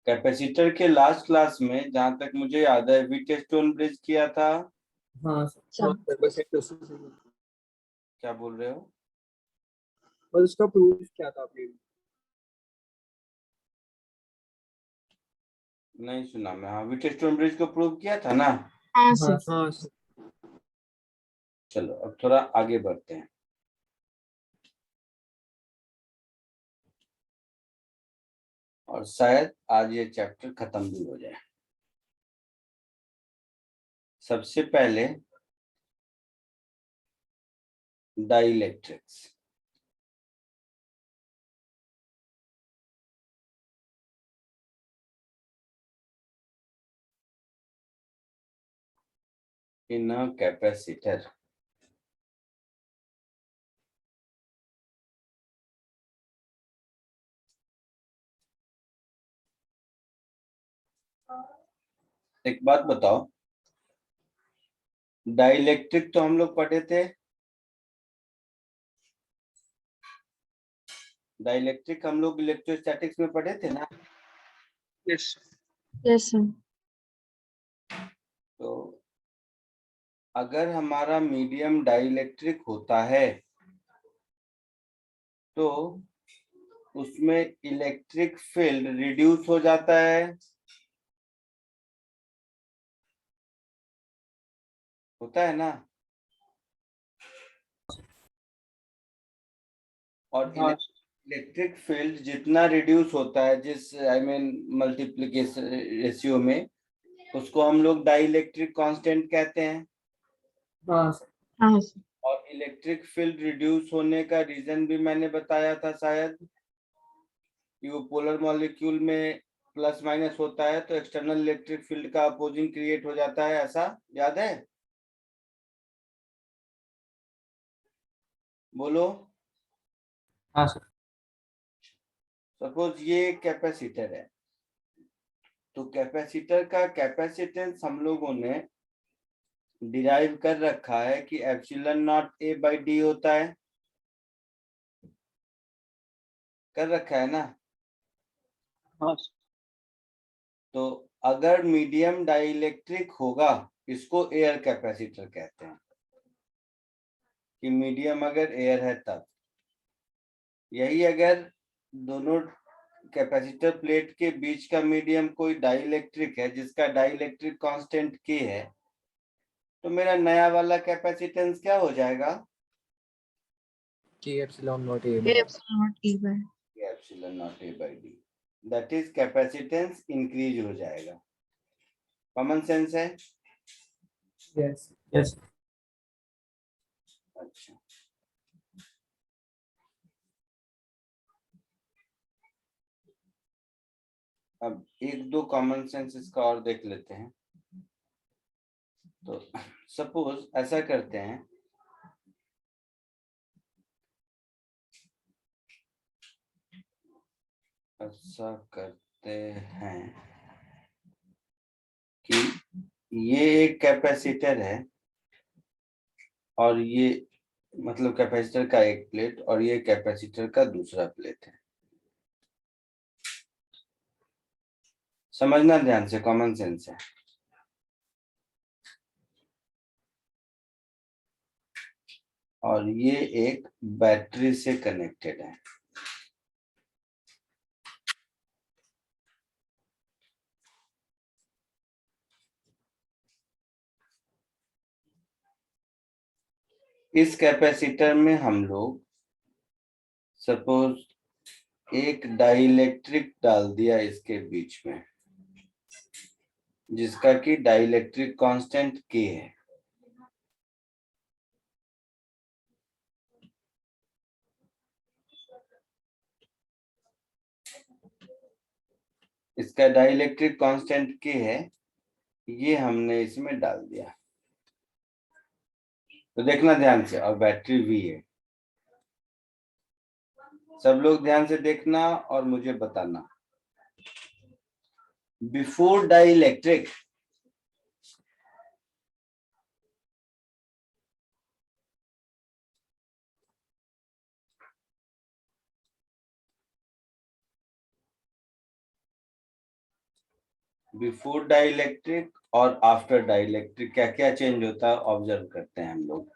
Capacitor के last class में जहां तक मुझे याद है व्हीटस्टोन ब्रिज किया था। हाँ अच्छा। बस एक क्वेश्चन से क्या बोल रहे हो? बस उसका प्रूफ क्या था आपने? नहीं सुना मैं। हाँ, व्हीटस्टोन ब्रिज को प्रूव किया था ना। हाँ हाँ सर। हाँ चलो अब थोड़ा आगे बढ़ते हैं। और शायद आज ये चैप्टर खत्म भी हो जाए। सबसे पहले डाइलेक्ट्रिक्स। इन अ कैपेसिटर, एक बात बताओ, डाइलेक्ट्रिक तो हम लोग पढ़े थे। डाइलेक्ट्रिक हम लोग इलेक्ट्रोस्टैटिक्स में पढ़े थे ना। Yes yes sir. तो अगर हमारा मीडियम डाइलेक्ट्रिक होता है तो उसमें इलेक्ट्रिक फील्ड रिड्यूस हो जाता है, होता है ना। और हाँ इलेक्ट्रिक फील्ड जितना रिड्यूस होता है, जिस आई मीन मल्टीप्लिकेशन रेशियो में, उसको हम लोग डाइलेक्ट्रिक कांस्टेंट कहते हैं। हाँ हाँ सर। और इलेक्ट्रिक फील्ड रिड्यूस होने का रीजन भी मैंने बताया था शायद, कि वो पोलर मॉलिक्यूल में प्लस माइनस होता है तो एक्सटर्नल इलेक्ट्रिक फील्ड का अपोजिंग क्रिएट हो जाता है, ऐसा याद है? बोलो। हाँ सर। सपोज ये कैपेसिटर है, तो कैपेसिटर का कैपेसिटेंस हम लोगों ने डिराइव कर रखा है कि epsilon not a by D होता है, कर रखा है ना। हाँ तो अगर मीडियम डाइलेक्ट्रिक होगा, इसको एयर कैपेसिटर कहते हैं, कि मीडियम अगर एयर है तब। यही अगर दोनों कैपेसिटर प्लेट के बीच का मीडियम कोई डाइलेक्ट्रिक है जिसका डाइलेक्ट्रिक कांस्टेंट के है, तो मेरा नया वाला कैपेसिटेंस क्या हो जाएगा? के epsilon not A epsilon not E bye. Epsilon not a by D, that is capacitance increase हो जाएगा। कॉमन सेंस है। यस यस अच्छा, अब एक दो कॉमन सेंस इसका और देख लेते हैं। तो सपोज ऐसा करते हैं, ऐसा करते हैं कि ये एक कैपेसिटर है और ये मतलब कैपेसिटर का एक प्लेट और ये कैपेसिटर का दूसरा प्लेट है। समझना ध्यान से, कॉमन सेंस है। और ये एक बैटरी से कनेक्टेड है। इस कैपेसिटर में हम लोग सपोज एक डाइलेक्ट्रिक डाल दिया इसके बीच में, जिसका कि डाइलेक्ट्रिक कांस्टेंट के है। इसका डाइलेक्ट्रिक कांस्टेंट के है, ये हमने इसमें डाल दिया। तो देखना ध्यान से, और बैटरी भी है। सब लोग ध्यान से देखना और मुझे बताना। बिफोर डाइलेक्ट्रिक बिफोर डाइलेक्ट्रिक और आफ्टर डाइलेक्ट्रिक क्या क्या चेंज होता है ऑब्जर्व करते हैं हम लोग।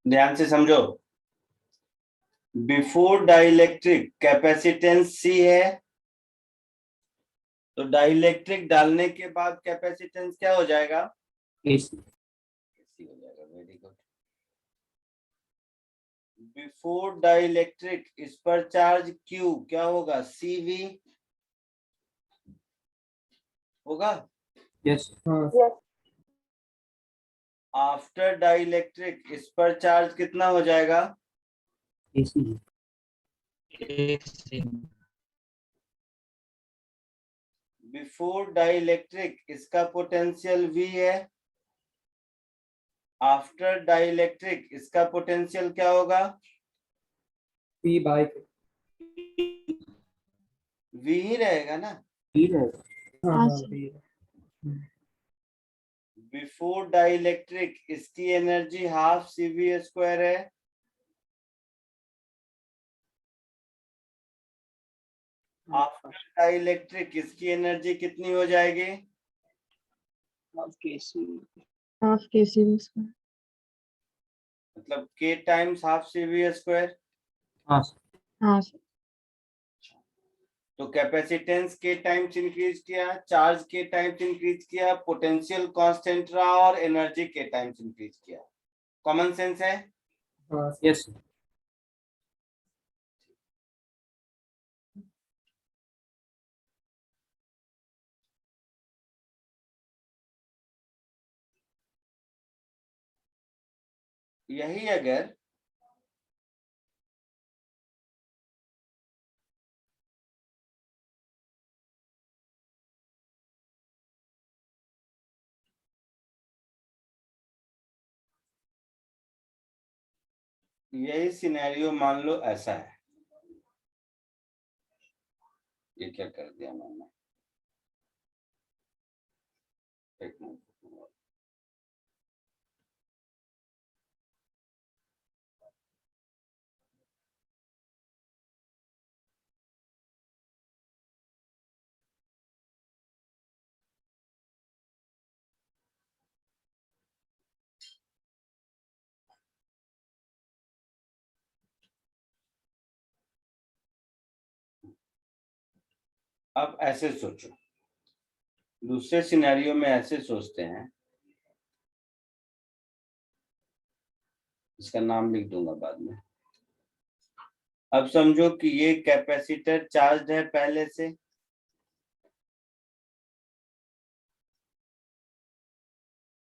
ध्यान से समझो। बिफोर डाइलेक्ट्रिक कैपेसिटेंस सी है, तो डाइलेक्ट्रिक डालने के बाद कैपेसिटेंस क्या हो जाएगा? AC. AC हो जाएगा। Very good. बिफोर डाइलेक्ट्रिक इस पर चार्ज Q क्या होगा? CV होगा। Yes. आफ्टर डाइलेक्ट्रिक इस पर चार्ज कितना हो जाएगा? AC. बिफोर डाइलेक्ट्रिक इसका पोटेंशियल V है, आफ्टर डाइलेक्ट्रिक इसका पोटेंशियल क्या होगा? P by V ही रहेगा ना। P रहेगा। हाँ सर। बिफोर डाइलेक्ट्रिक इसकी एनर्जी हाफ CV² है, आफ्टर डाइलेक्ट्रिक इसकी एनर्जी कितनी हो जाएगी? हाफ KC उसका। मतलब K टाइम्स हाफ CV²। हाँ सर। हाँ सर। तो कैपेसिटेंस K टाइम्स इंक्रीज किया, चार्ज K टाइम्स इंक्रीज किया, पोटेंशियल कांस्टेंट रहा और एनर्जी K टाइम्स इंक्रीज किया। कॉमन सेंस है। Yes. यही अगर यही सिनेरियो मान लो ऐसा है। ये क्या कर दिया मैंने? एक मिनट। अब ऐसे सोचो, दूसरे सिनेरियो में ऐसे सोचते हैं, इसका नाम लिख दूंगा बाद में। अब समझो कि ये कैपेसिटर चार्ज है पहले से,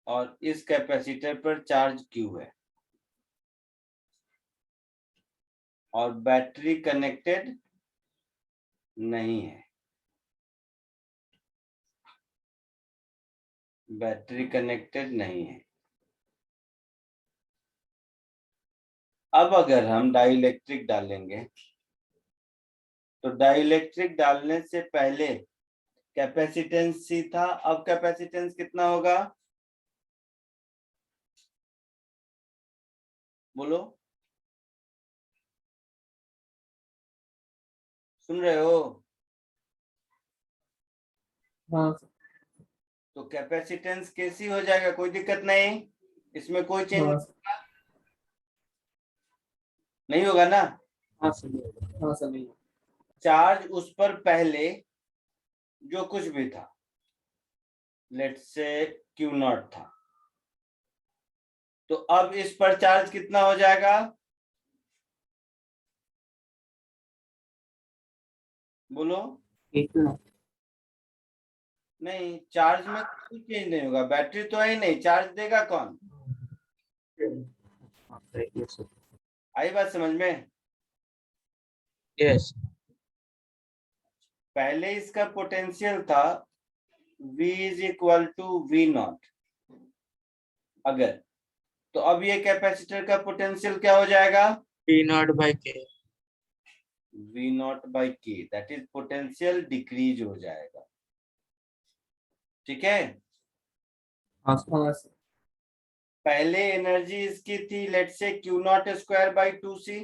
और इस कैपेसिटर पर चार्ज Q है और बैटरी कनेक्टेड नहीं है। बैटरी कनेक्टेड नहीं है। अब अगर हम डाइलेक्ट्रिक डालेंगे, तो डाइलेक्ट्रिक डालने से पहले कैपेसिटेंस C था, अब कैपेसिटेंस कितना होगा? बोलो, सुन रहे हो? हाँ। तो कैपेसिटेंस कैसी हो जाएगा? कोई दिक्कत नहीं, इसमें कोई चेंज नहीं होगा ना। हाँ सर। हाँ सर नहीं। चार्ज उस पर पहले जो कुछ भी था, लेट्स से Q0 था, तो अब इस पर चार्ज कितना हो जाएगा? बोलो। नहीं, चार्ज में कोई चेंज नहीं होगा, बैटरी तो है ही नहीं, चार्ज देगा कौन? आई बात समझ में? Yes. पहले इसका पोटेंशियल था V is equal to V0 अगर, तो अब ये कैपेसिटर का पोटेंशियल क्या हो जाएगा? P0 by K. V not by के, दैट इज पोटेंशियल डिक्रीज हो जाएगा। ठीक है, हाँ सर। हाँ सर। पहले एनर्जी इसकी थी let's say Q not square by 2c,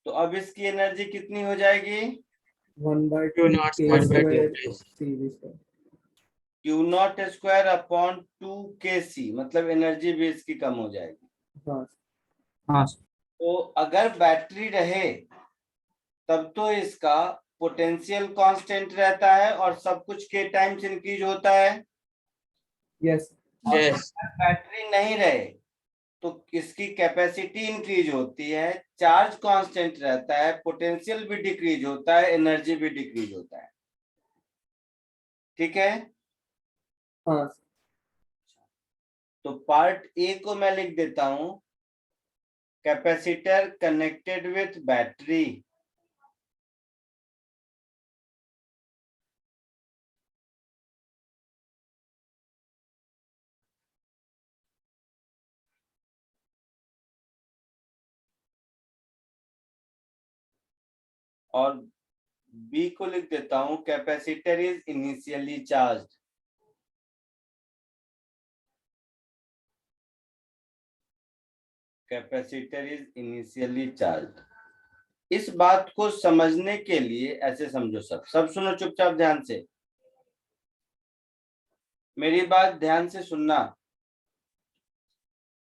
तो अब इसकी एनर्जी कितनी हो जाएगी? 1/2 not k square by square 2 c v square। Q not square upon 2kc, मतलब एनर्जी भी इसकी कम हो जाएगी। हाँ सर। हाँ सर। तो अगर बैटरी रहे तब तो इसका पोटेंशियल कांस्टेंट रहता है और सब कुछ के टाइम्स इंक्रीज होता है। यस। और यस। अगर बैटरी नहीं रहे तो इसकी कैपेसिटी इंक्रीज होती है, चार्ज कांस्टेंट रहता है, पोटेंशियल भी डिक्रीज होता है, एनर्जी भी डिक्रीज होता है। ठीक है, हाँ सर। तो पार्ट ए को मैं लिख देता हूं, कैपेसिटर कनेक्टेड विथ बैटरी और बी को लिख देता हूं, capacitor is initially charge. Capacitor is initially charge. इस बात को समझने के लिए ऐसे समझो, सब सुनो चुपचाप ध्यान से, मेरी बात ध्यान से सुनना।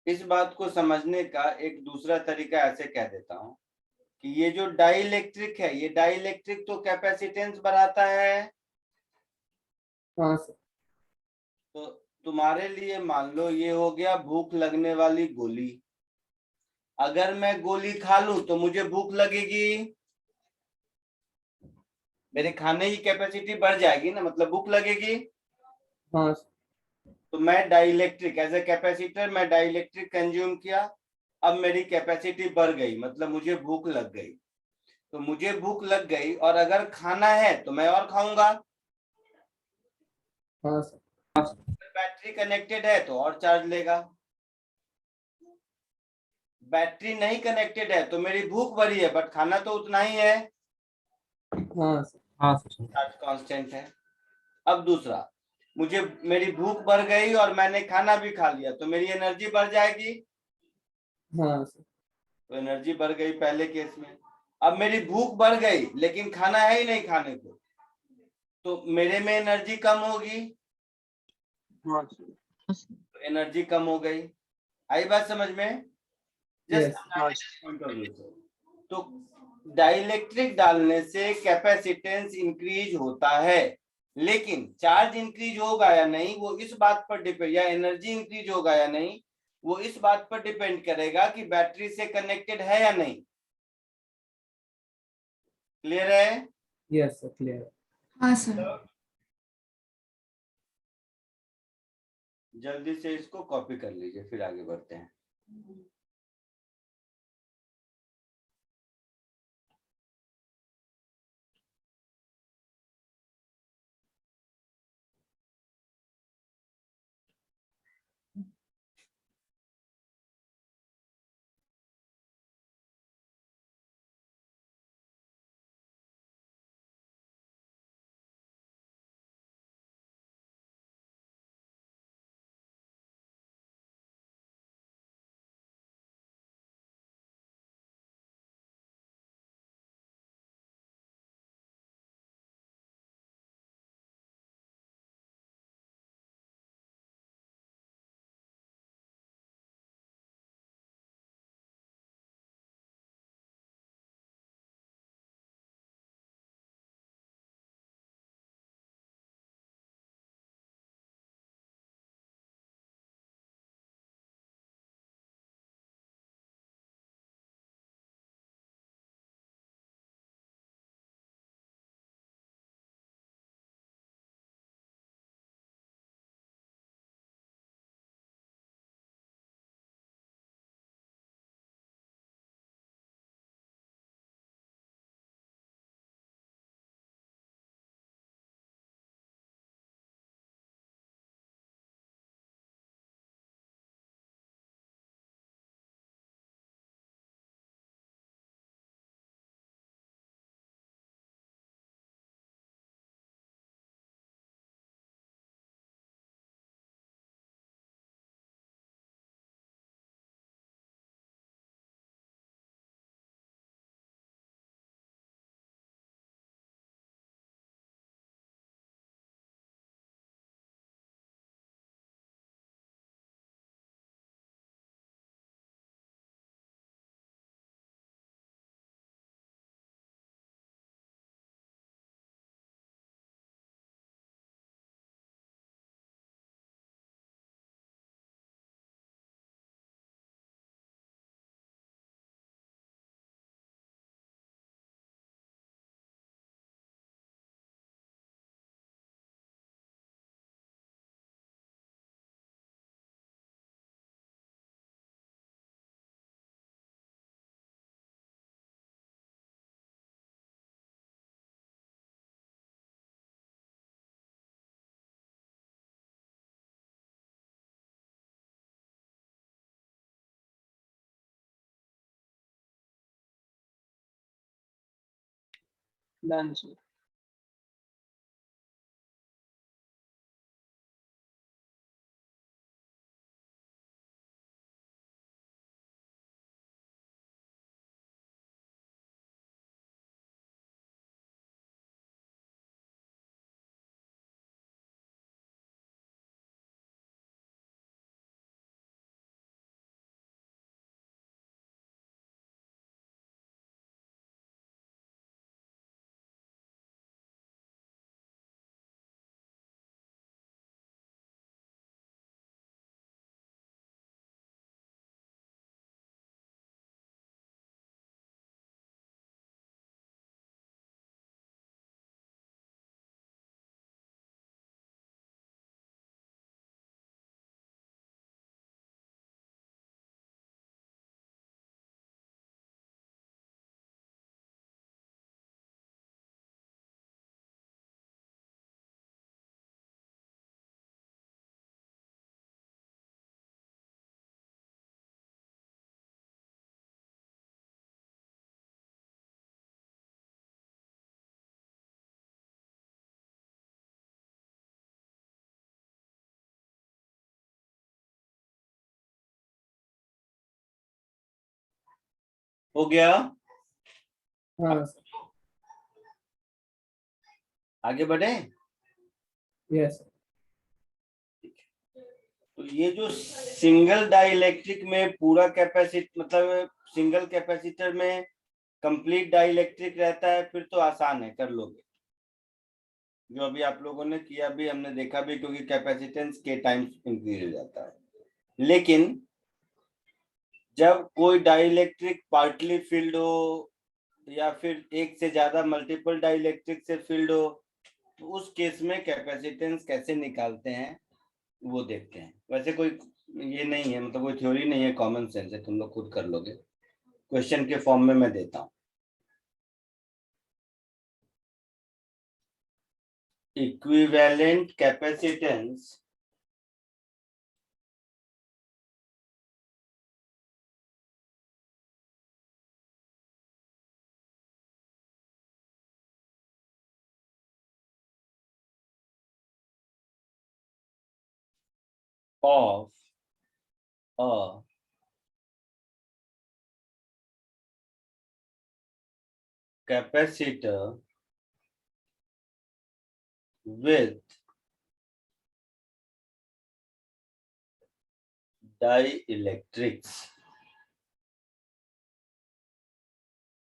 इस बात को समझने का एक दूसरा तरीका ऐसे कह देता हूं कि ये जो डाइलेक्ट्रिक है, ये डाइलेक्ट्रिक तो कैपेसिटेंस बढ़ाता है। हाँ सर। तो तुम्हारे लिए मान लो ये हो गया भूख लगने वाली गोली। अगर मैं गोली खा लूं तो मुझे भूख लगेगी, मेरे खाने की कैपेसिटी बढ़ जाएगी ना, मतलब भूख लगेगी। हाँ सर। तो मैं डाइलेक्ट्रिक एज ए कैपेसिटर मैं डाइलेक्ट्रिक कंज्यूम किया, अब मेरी कैपेसिटी बढ़ गई, मतलब मुझे भूख लग गई। तो मुझे भूख लग गई और अगर खाना है तो मैं और खाऊंगा। हाँ सर। बैटरी कनेक्टेड है तो और चार्ज लेगा, बैटरी नहीं कनेक्टेड है तो मेरी भूख बढ़ी है बट खाना तो उतना ही है, हाँ सर। हाँ सर। चार्ज कांस्टेंट है। अब दूसरा, मुझे मेरी भूख बढ़ गई और मैंने खाना भी खा लिया तो मेरी एनर्जी बढ़ जाएगी। हाँ सर। तो एनर्जी बढ़ गई पहले केस में। अब मेरी भूख बढ़ गई लेकिन खाना है ही नहीं खाने को, तो मेरे में एनर्जी कम होगी, हाँ सर। तो एनर्जी कम हो गई। आई बात समझ में? Yes. Just point of view से। तो डाइलेक्ट्रिक डालने से कैपेसिटेंस इंक्रीज होता है, लेकिन चार्ज इंक्रीज होगा या नहीं वो इस बात पर डिपेंड, या एनर्जी इंक्रीज होगा या नहीं वो इस बात पर डिपेंड करेगा कि बैटरी से कनेक्टेड है या नहीं। क्लियर है? Yes sir, clear. हाँ सर। जल्दी से इसको कॉपी कर लीजिए फिर आगे बढ़ते हैं। Done sir. हो गया? हाँ सर। आगे बढ़े? Yes sir. तो ये जो सिंगल डाइलेक्ट्रिक में पूरा कैपेसिटर, मतलब सिंगल कैपेसिटर में कंप्लीट डाइलेक्ट्रिक रहता है, फिर तो आसान है, कर लोगे। जो अभी आप लोगों ने किया भी, हमने देखा भी, क्योंकि कैपेसिटेंस के टाइम्स इंक्रीज हो जाता है। लेकिन जब कोई डाइलेक्ट्रिक पार्टली फील्ड हो या फिर एक से ज्यादा मल्टीपल डाइलेक्ट्रिक से फील्ड हो, तो उस केस में कैपेसिटेंस कैसे निकालते हैं वो देखते हैं। वैसे कोई ये नहीं है, मतलब कोई थ्योरी नहीं है, कॉमन सेंस है, तुम लोग खुद कर लोगे। क्वेश्चन के फॉर्म में मैं देता हूं। Equivalent capacitance of a capacitor with dielectrics।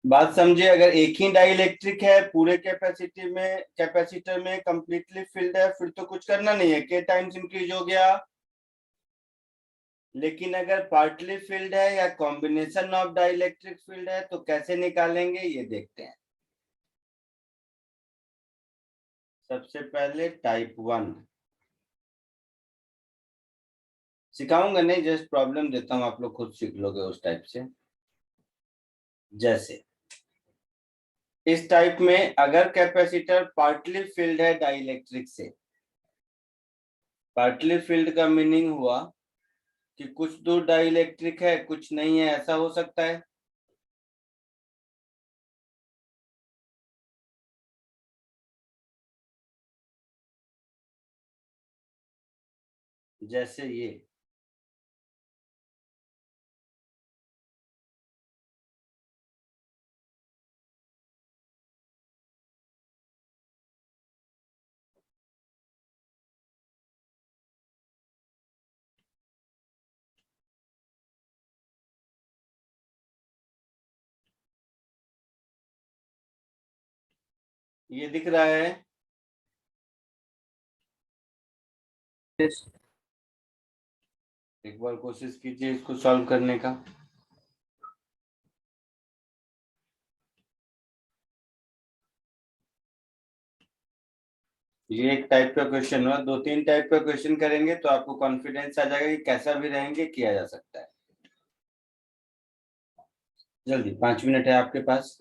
बात समझे? अगर एक ही डाइलेक्ट्रिक है, पूरे कैपेसिटर में कंप्लीटली फिल्ड है, फिर तो कुछ करना नहीं है, के टाइम्स इंक्रीज हो गया। लेकिन अगर पार्टली फील्ड है या कॉम्बिनेशन ऑफ डाइलेक्ट्रिक फील्ड है, तो कैसे निकालेंगे ये देखते हैं। सबसे पहले टाइप 1 सिखाऊंगा, नहीं जस्ट प्रॉब्लम देता हूं, आप लोग खुद सीख लोगे उस टाइप से। जैसे इस टाइप में अगर कैपेसिटर पार्टली फील्ड है डाइलेक्ट्रिक से, पार्टली फील्ड का मीनिंग हुआ कि कुछ दूर डाइलेक्ट्रिक है, कुछ नहीं है, ऐसा हो सकता है। जैसे ये दिख रहा है। यस एक बार कोशिश कीजिए इसको सॉल्व करने का। ये एक टाइप का क्वेश्चन हुआ, 2-3 टाइप का क्वेश्चन करेंगे तो आपको कॉन्फिडेंस आ जाएगा कि कैसा भी रहेंगे किया जा सकता है। जल्दी, 5 मिनट है आपके पास।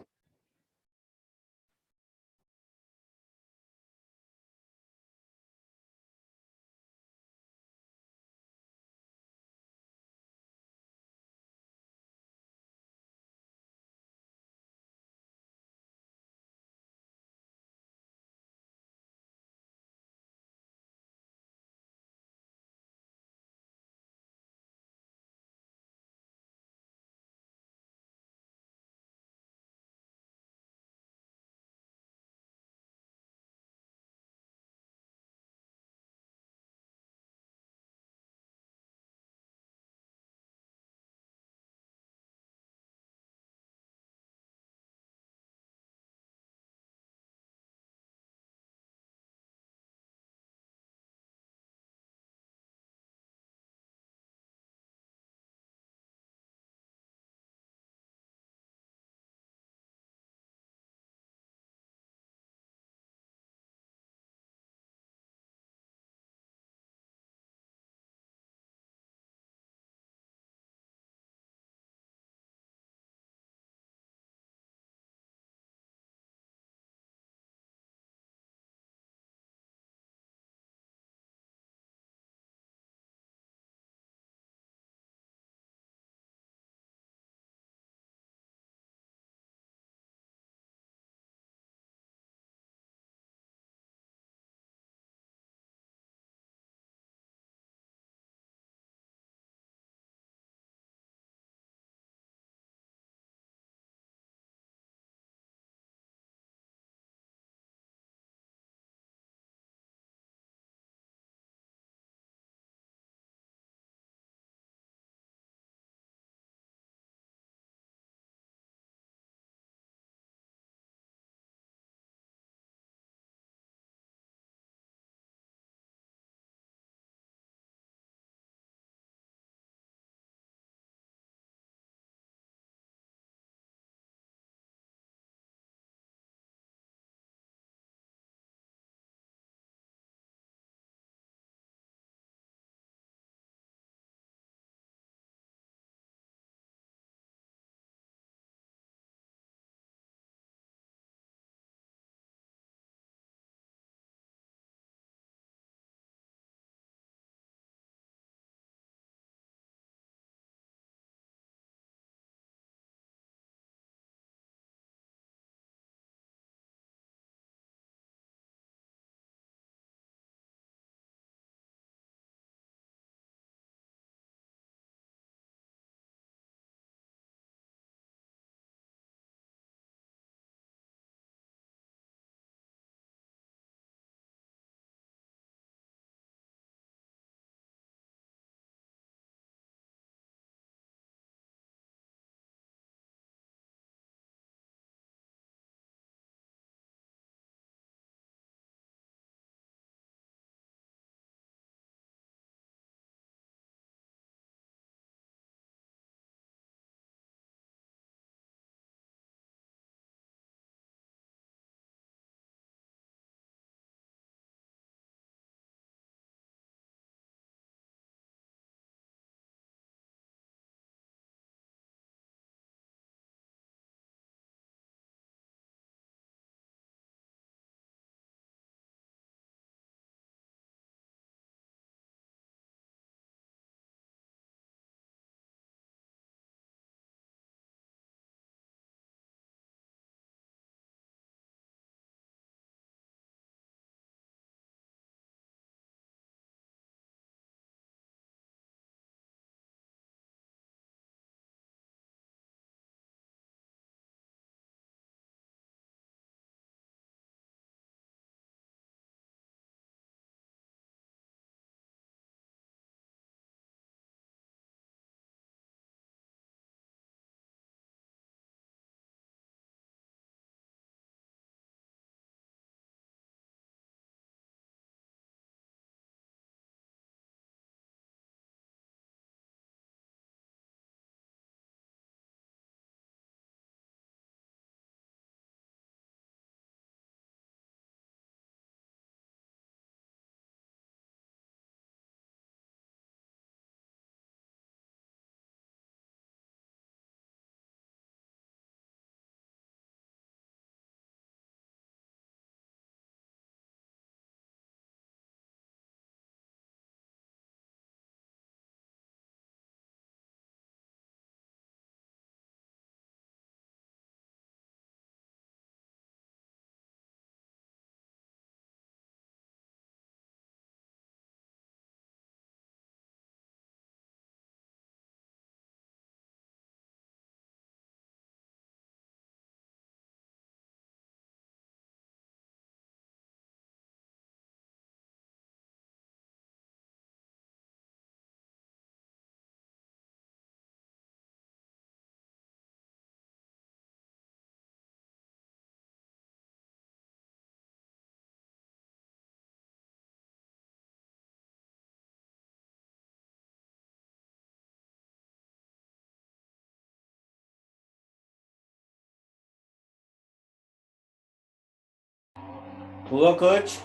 हुआ कुछ?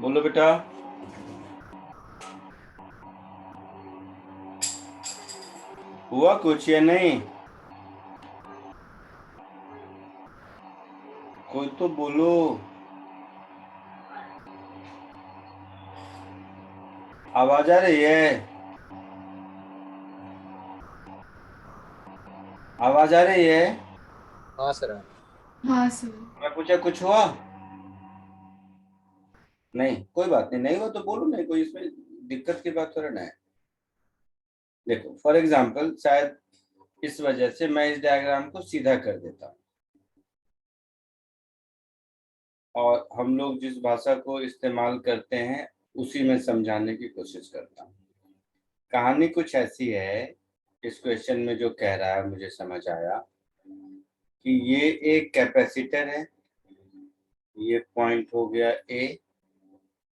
बोलो बेटा। हुआ कुछ या नहीं? कोई तो बोलो। आवाज आ रही है? आवाज आ रही है? हाँ सर। हाँ सर। मैं पूछा कुछ हुआ? नहीं, कोई बात नहीं, नहीं हुआ तो बोलो, नहीं कोई इसमें दिक्कत की बात थोड़ा ना है। देखो फॉर एग्जाम्पल, शायद इस वजह से मैं इस डायग्राम को सीधा कर देता हूँ, और हम लोग जिस भाषा को इस्तेमाल करते हैं उसी में समझाने की कोशिश करता हूँ। कहानी कुछ ऐसी है, इस क्वेश्चन में जो कह रहा है मुझे समझ आया कि ये एक कैपेसिटर है, ये पॉइंट हो गया ए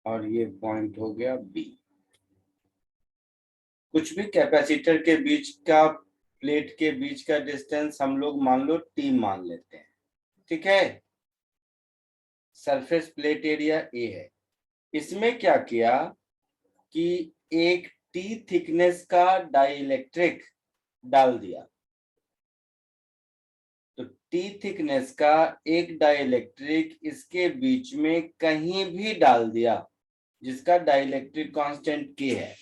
और ये पॉइंट हो गया बी। कुछ भी कैपेसिटर के बीच का, प्लेट के बीच का डिस्टेंस हम लोग मान लो टी मान लेते हैं, ठीक है। सरफेस प्लेट एरिया ए है। इसमें क्या किया कि एक टी थिकनेस का डाइइलेक्ट्रिक डाल दिया। तो टी थिकनेस का एक डाइइलेक्ट्रिक इसके बीच में कहीं भी डाल दिया, जिसका डाइइलेक्ट्रिक कांस्टेंट के है।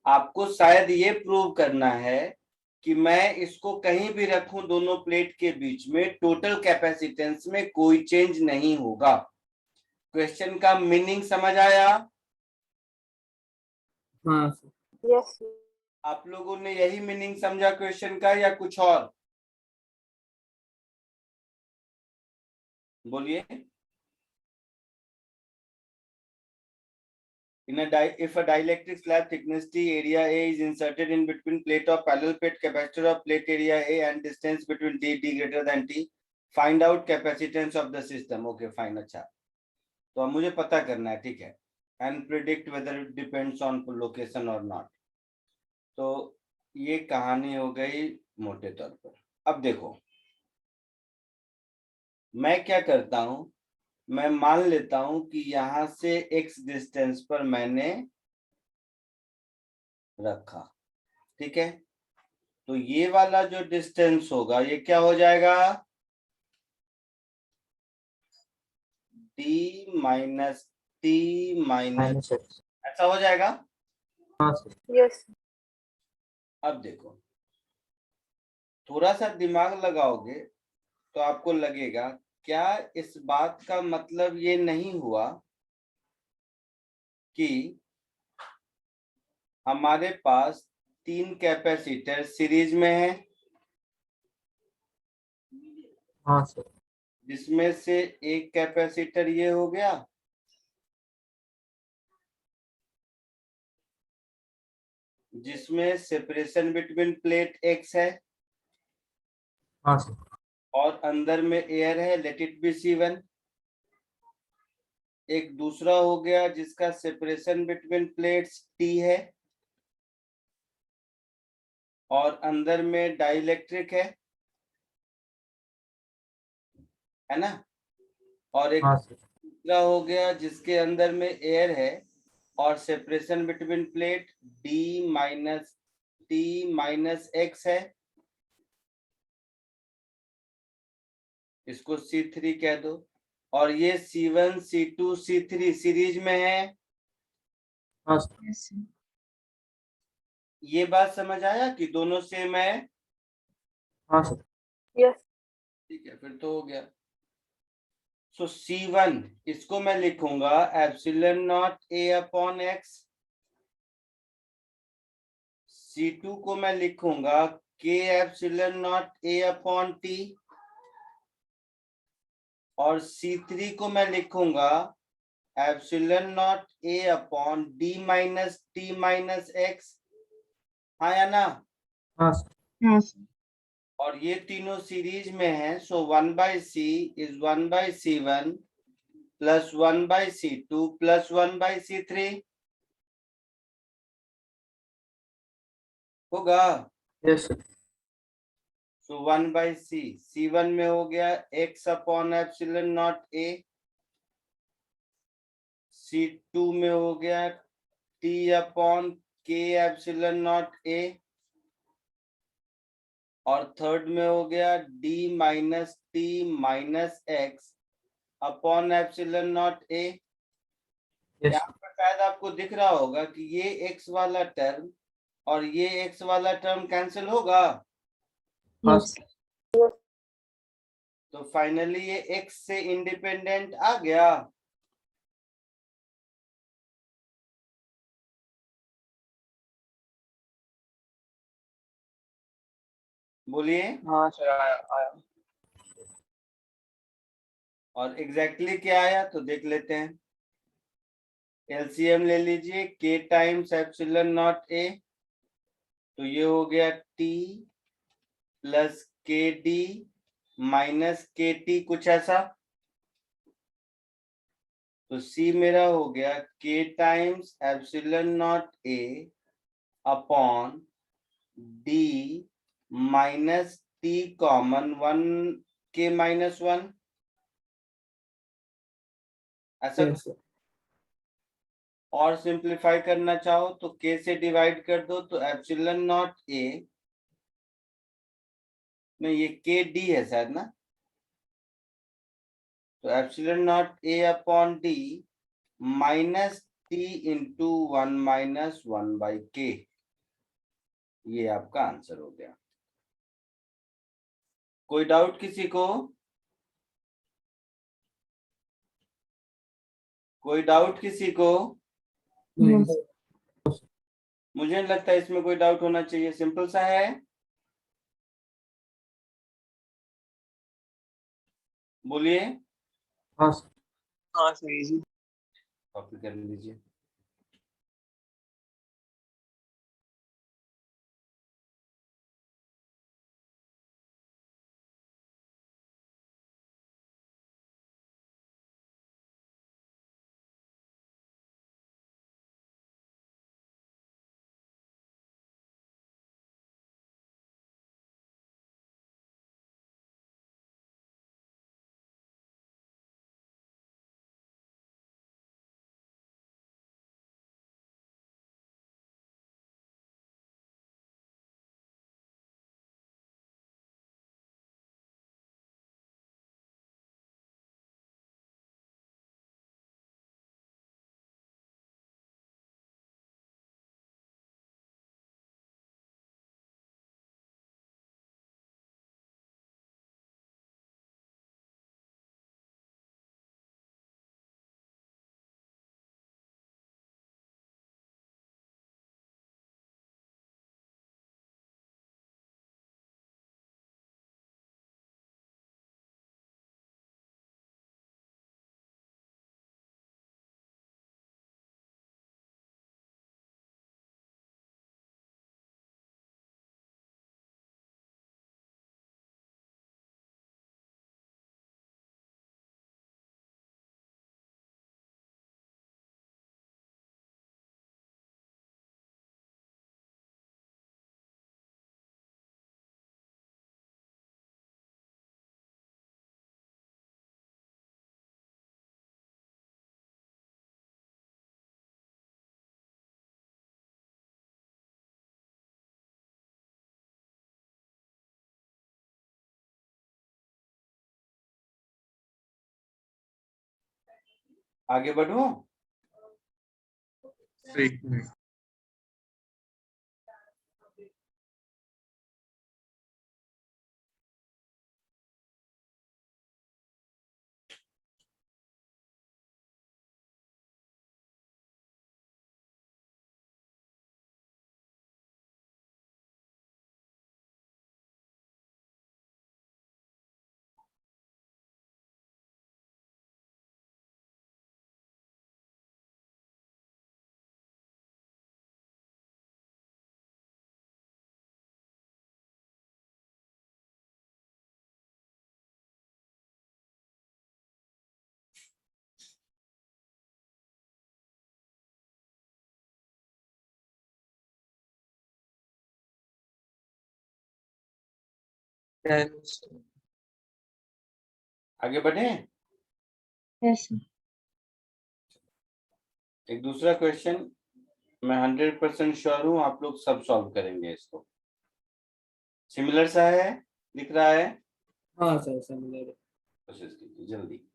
आपको शायद ये प्रूव करना है कि मैं इसको कहीं भी रखूं दोनों प्लेट के बीच में, टोटल कैपेसिटेंस में कोई चेंज नहीं होगा। क्वेश्चन का मीनिंग समझ आया? हाँ सर। यस। आप लोगों ने यही मीनिंग समझा क्वेश्चन का या कुछ और? बोलिए। If a dielectric slab thickness T, area A is inserted in between plate of parallel plate, capacitor of plate area A and distance between T greater than T, find out capacitance of the system. Okay, fine, अच्छा। तो अब मुझे पता करना है, ठीक है। And predict whether it depends on location or not. तो ये कहानी हो गई मोटे तौर पर। अब देखो, मैं क्या करता हूं, मैं मान लेता हूं कि यहां से x डिस्टेंस पर मैंने रखा, ठीक है। तो ये वाला जो डिस्टेंस होगा ये क्या हो जाएगा, d माइनस टी माइनस, ऐसा हो जाएगा। हाँ सर। यस। अब देखो, थोड़ा सा दिमाग लगाओगे तो आपको लगेगा क्या इस बात का मतलब ये नहीं हुआ कि हमारे पास 3 कैपेसिटर सीरीज में है, हाँ सर। जिसमें से एक कैपेसिटर ये हो गया, जिसमें सेपरेशन बिटवीन प्लेट एक्स है, हाँ सर। और अंदर में एयर है, लेट इट बी C1। एक दूसरा हो गया जिसका सेपरेशन बिटवीन प्लेट्स टी है और अंदर में डाइइलेक्ट्रिक है ना। और एक हाँ सर। दूसरा हो गया जिसके अंदर में एयर है और separation between plate D minus T minus x है, इसको C3 कह दो। और ये C1 C2 C3 सीरीज में है। हाँ सर। यस। ये बात समझ आया कि दोनों सेम है? हाँ सर। यस। ठीक है, फिर तो हो गया। सो C1 इसको मैं लिखूंगा epsilon not A upon x. C2 को मैं लिखूंगा K epsilon not A upon T. और C3 को मैं लिखूंगा epsilon not A upon D minus T minus x. हाँ या ना? हाँ सर। हाँ सर। और ये तीनों सीरीज में है, सो 1/C is 1/C1 plus 1/C2 plus 1/C3 होगा। Yes sir. तो 1/c, C1 में हो गया x upon epsilon not a, C2 में हो गया t upon k epsilon not a, और थर्ड में हो गया d minus t minus x upon epsilon not a। Yes यहाँ पर शायद आपको दिख रहा होगा कि ये x वाला टर्म और ये x वाला टर्म कैंसिल होगा, हाँ Yes. सर तो फाइनली ये x से इंडिपेंडेंट आ गया। बोलिए। हाँ सर आया आया। और एग्जैक्टली क्या आया तो देख लेते हैं। एलसीएम ले लीजिए, k times epsilon not a, तो ये हो गया t प्लस के डी माइनस के टी, कुछ ऐसा। तो c मेरा हो गया k times epsilon not a upon d minus t common 1k minus 1, ऐसा। Yes sir. और सिंप्लीफाई करना चाहो तो k से डिवाइड कर दो, तो एप्सिलॉन नॉट a में ये के डी है शायद ना, तो epsilon not a upon D minus T into 1 minus 1/k, ये आपका आंसर हो गया। कोई डाउट किसी को? कोई डाउट किसी को? नहीं No. sir. मुझे नहीं लगता इसमें कोई डाउट होना चाहिए, सिंपल सा है। बोलिए। हाँ सर हाँ सर easy. कॉपी कर लीजिए। आगे बढ़ूं? एक मिनट आगे बढ़े। Yes sir. एक दूसरा क्वेश्चन, मैं 100% श्योर हूं आप लोग सब सॉल्व करेंगे इसको। सिमिलर सा है, दिख रहा है? हाँ सर सिमिलर। कोशिश कीजिए जल्दी।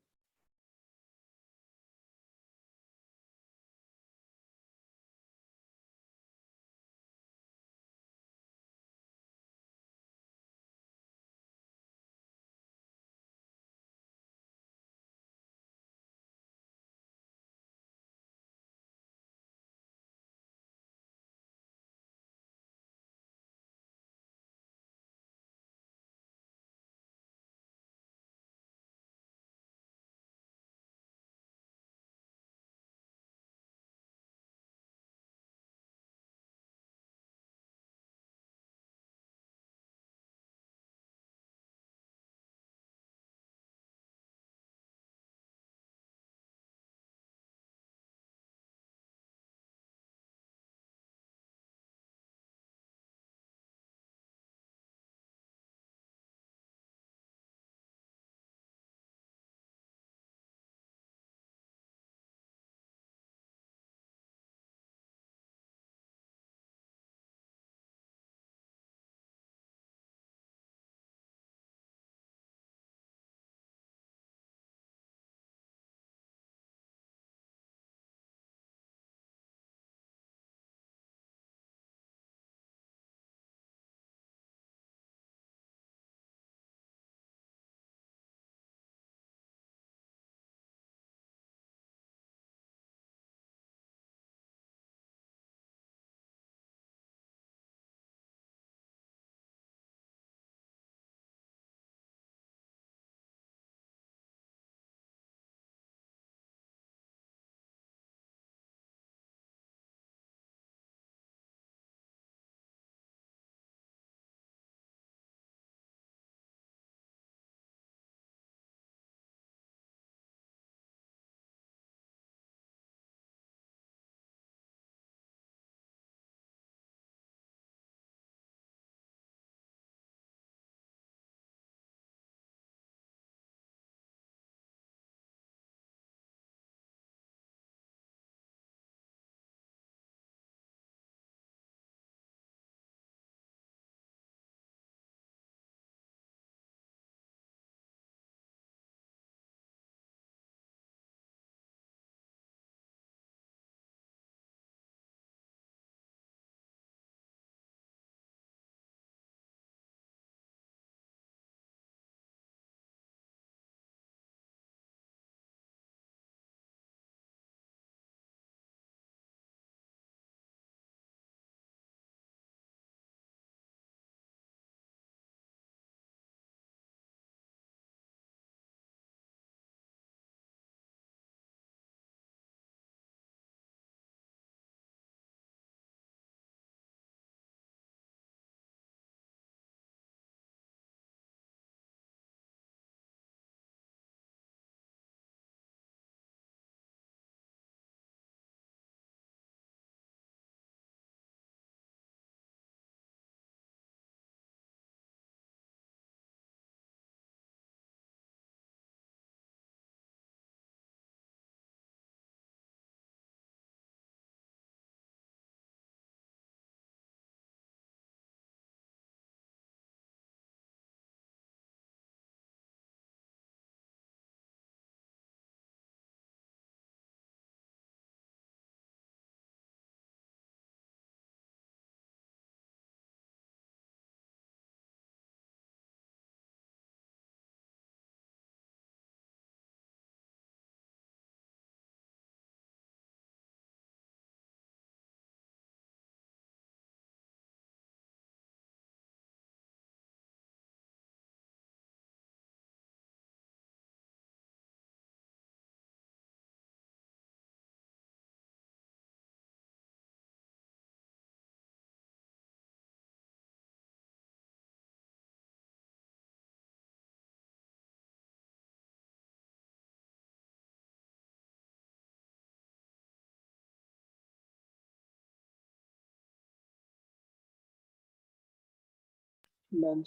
Done.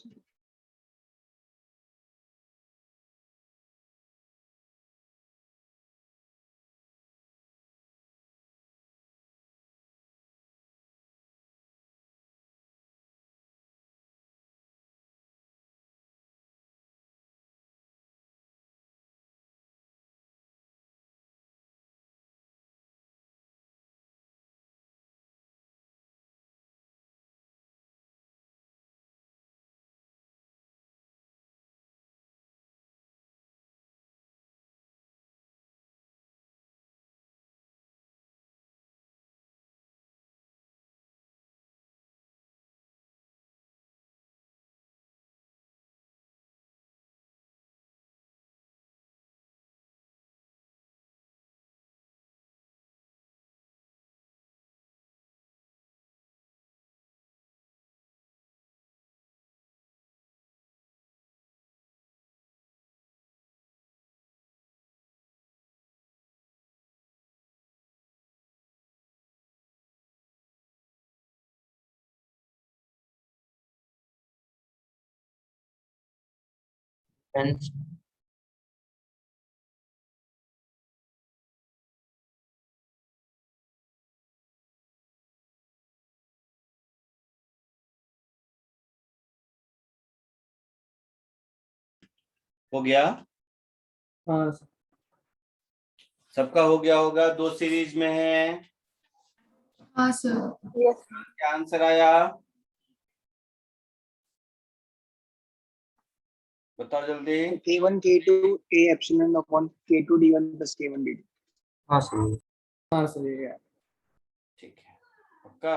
Hence, हो गया? हाँ सर। सबका हो गया होगा, 2 सीरीज में है। हाँ सर। Yes. क्या आंसर आया? बताओ जल्दी। K1 K2 A epsilon upon K2 D1 plus K1 D2. हाँ सर, हाँ सर ये है। ठीक है, पक्का?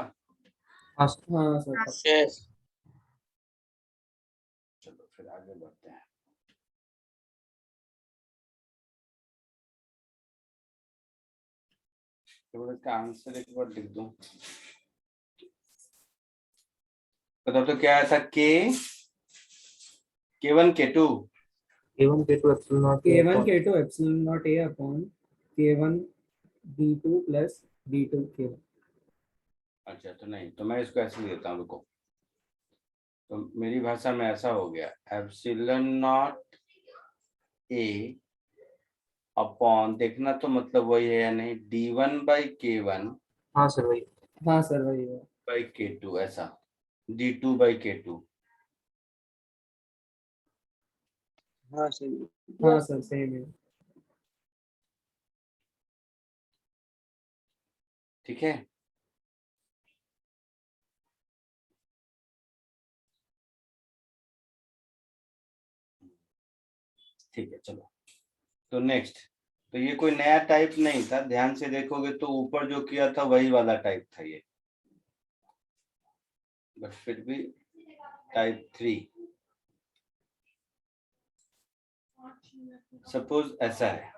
हाँ सर, हाँ सर पक्का। yes, चलो फिर आगे बढ़ते हैं। तो इसका आंसर एक बार लिख दूं। बताओ तो क्या आया था? K1 K2। K1 K2 epsilon naught A K1 upon K2 epsilon naught A upon K1 D2 plus D2 K1। अच्छा, तो नहीं, तो मैं इसको ऐसे देता हूँ, रुको। तो मेरी भाषा में ऐसा हो गया, एप्सिलॉन नॉट ए अपॉन, देखना तो मतलब वही है या नहीं, D1/K1 हाँ सर वही, हाँ सर वही है। बाई K2, ऐसा D2/K2। हाँ सर। हाँ सर सेम है। ठीक है। ठीक है, चलो। तो नेक्स्ट, तो ये कोई नया टाइप नहीं था, ध्यान से देखोगे तो ऊपर जो किया था वही वाला टाइप था ये, बट फिर भी टाइप 3। सपोज ऐसा है,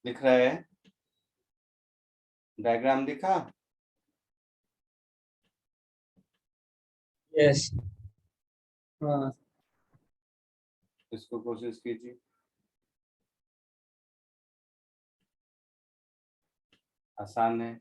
दिख रहा है? डायग्राम दिखा? yes, हाँ इसको कोशिश कीजिए, आसान है।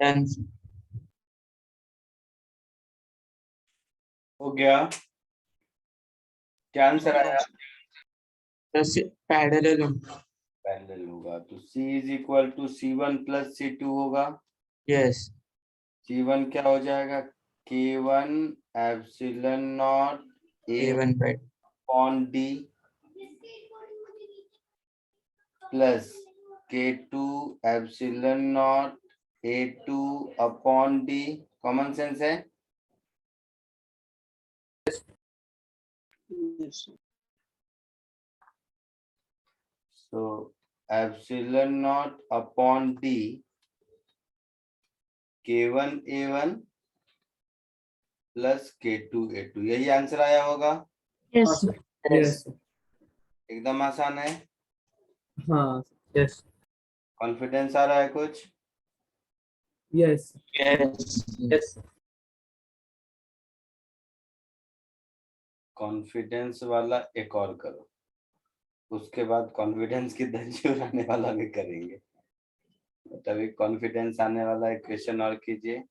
Done. हो गया? क्या आंसर आया? पैरेलल. पैरेलल होगा तो C is equal to C1 plus C2 होगा. Yes. C1 क्या हो जाएगा? K1 epsilon not A1 by upon D plus K2 epsilon not A2 upon D. Common sense है. Yes, sir. So epsilon naught upon D K1 A1 plus K2 A2. यही answer आया होगा. Yes, sir. Yes. एकदम आसान है. हाँ. yes. Confidence आ रहा है कुछ? Yes. Yes. Yes. कॉन्फिडेंस वाला एक और करो, उसके बाद कॉन्फिडेंस की धज्जी उड़ाने वाला भी करेंगे. तभी कॉन्फिडेंस आने वाला एक क्वेश्चन और कीजिए.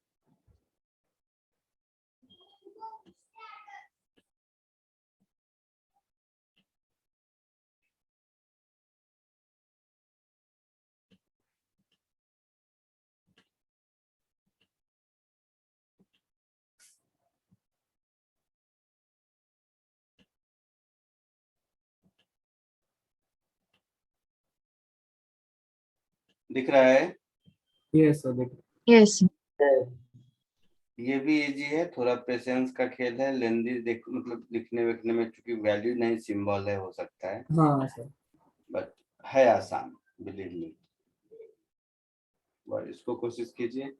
दिख रहा है? Yes, sir. Yes, sir. ये भी इजी है, थोड़ा पेशेंस का खेल है. लेंदी देख मतलब लिखने विखने में चूंकि वैल्यू नहीं सिंबल है, हो सकता है, हाँ सर. बट है आसान, बिलीव मी. और इसको कोशिश कीजिए.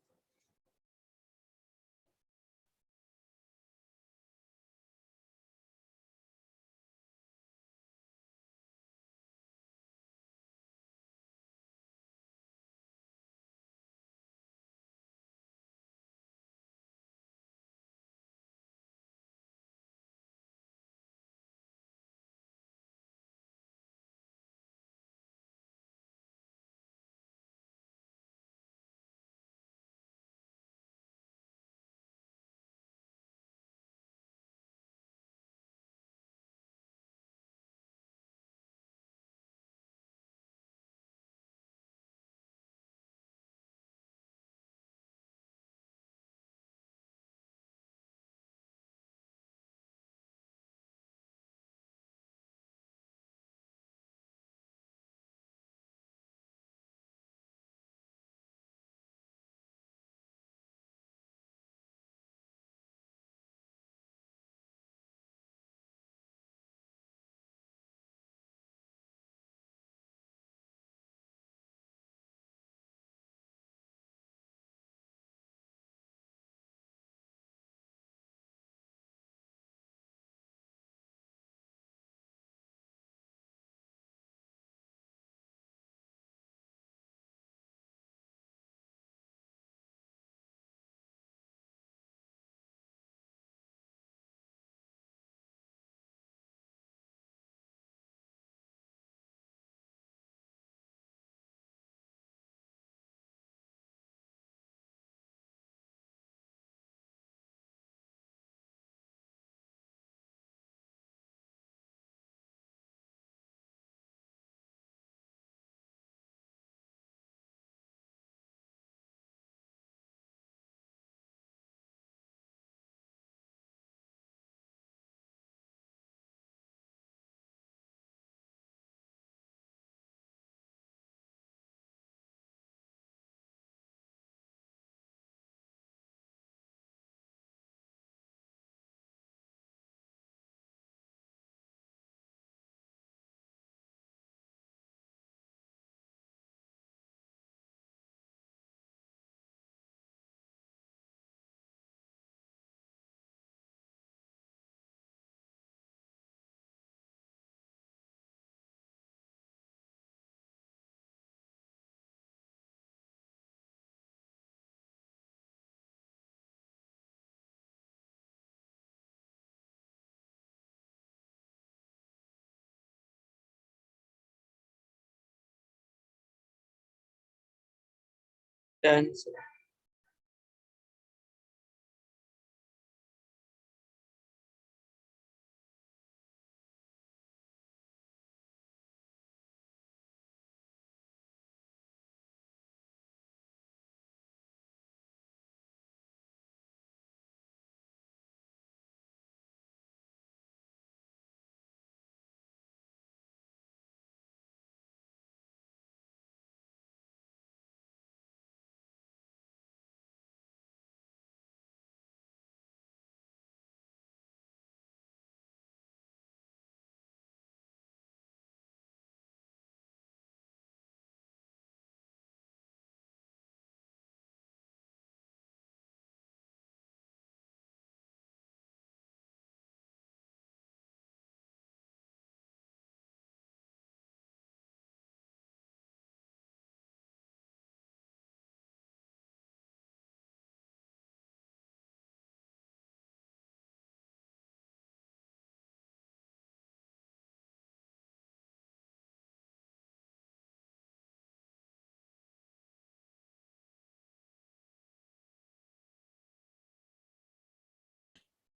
Done.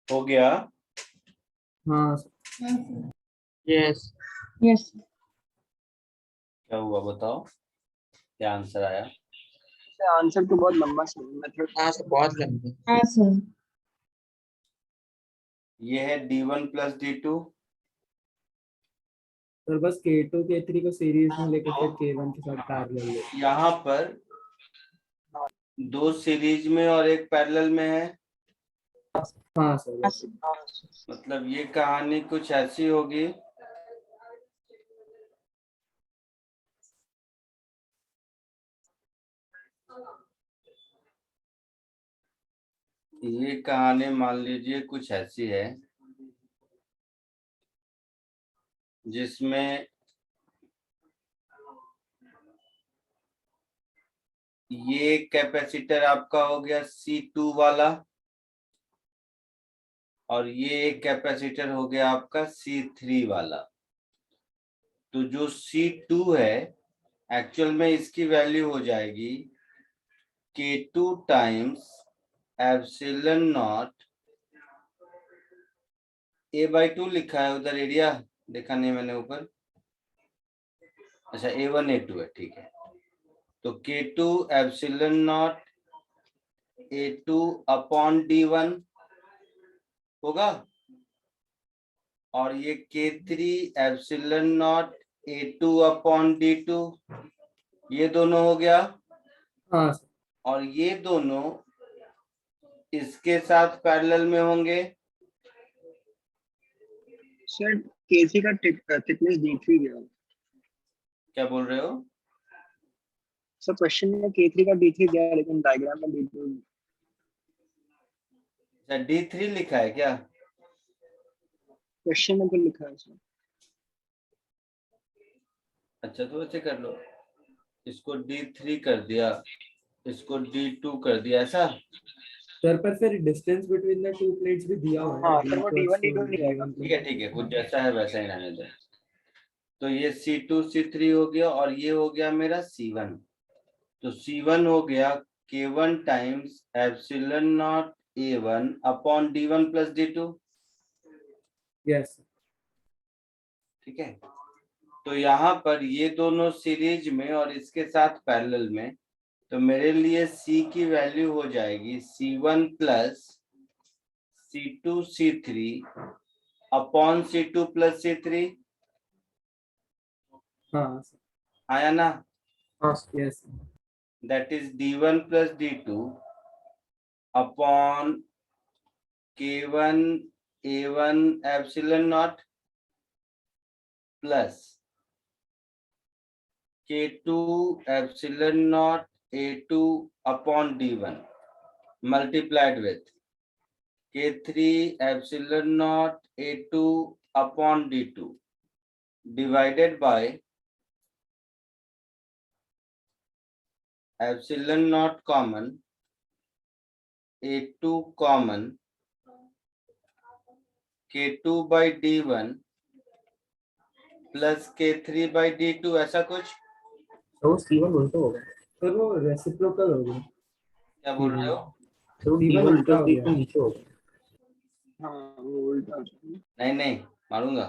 हो गया? हाँ Yes. Yes. क्या हुआ बताओ, क्या आंसर आया? आंसर तो बहुत लंबा सा मेथड। हाँ सर बहुत लंबी। हाँ सर। ये है D1 प्लस D2। सर बस K2 K3 को सीरीज में लेके फिर K1 के साथ पैरेलल ले। यहाँ पर दो सीरीज में और एक पैरेलल में है, हाँ सर वैसे। मतलब ये कहानी कुछ ऐसी होगी ये कहानी मान लीजिए कुछ ऐसी है जिसमें ये कैपेसिटर आपका हो गया C2 वाला और ये एक कैपेसिटर हो गया आपका C3 वाला। तो जो C2 है एक्चुअल में इसकी वैल्यू हो जाएगी K2 times epsilon not A/2 लिखा है उधर, एरिया देखा नहीं मैंने ऊपर। अच्छा A1 A2 है, ठीक है। तो K2 epsilon not A2 upon D1 होगा और ये K3 epsilon not A2 upon D2, ये दोनों हो गया। हाँ सर। और ये दोनों इसके साथ पैरेलल में होंगे। सर K3 का थिकनेस D3 गया। क्या बोल रहे हो? सर क्वेश्चन में K3 का D3 गया लेकिन डायग्राम में D2। अच्छा D3 लिखा है क्या? क्वेश्चन में तो लिखा है सर। अच्छा तो ऐसे कर लो, इसको D3 कर दिया, इसको D2 कर दिया, ऐसा। सर पर फिर distance between the two plates भी दिया हुआ है। हाँ सर वो D1 D2 नहीं आएगा। ठीक है, कुछ जैसा है वैसा ही रहने दो। तो ये C2 C3 हो गया और ये हो गया मेरा C1। तो C1 हो गया K1 times epsilon not A1 upon D1 plus D2। Yes. ठीक है, तो यहाँ पर ये दोनों सीरीज में और इसके साथ पैरेलल में, तो मेरे लिए C की वैल्यू हो जाएगी C1 plus C2 C3 upon C2 plus C3। हाँ सर। आया ना? Yes. That is D1 plus D2 upon K1 A1 epsilon not plus K2 epsilon not A2 upon D1 multiplied with K3 epsilon not A2 upon D2 divided by epsilon not common A2 common K2 by D1 plus K3 by D2, ऐसा कुछ। तो C1 उल्टा होगा। Sir वो reciprocal हो गया। क्या बोल रहे हो? तो D1 उल्टा हो गया। नीचे होगा। हाँ वो उल्टा हो जाएगा। नहीं मारूंगा,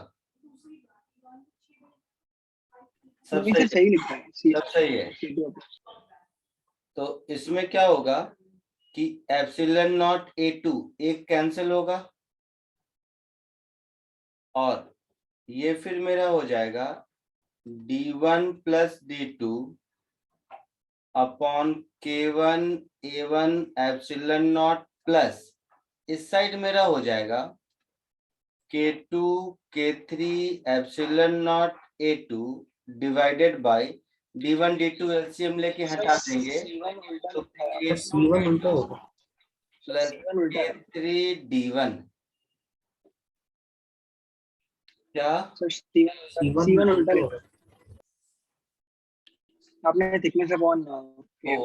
सब नहीं सर सही सही लिखा है। है, सब सही है। C2 तो इसमें क्या होगा कि एप्सिलॉन नॉट A2 एक कैंसिल होगा और ये फिर मेरा हो जाएगा D1 plus D2 upon K1 A1 epsilon not plus इस साइड मेरा हो जाएगा K2 K3 epsilon not A2 divided bye D1 D2 LCM लेके हटा देंगे तो C1 उल्टा होगा। प्लस K3 D1 क्या C1 उल्टा लिखा है। आपने थिकनेस अपॉन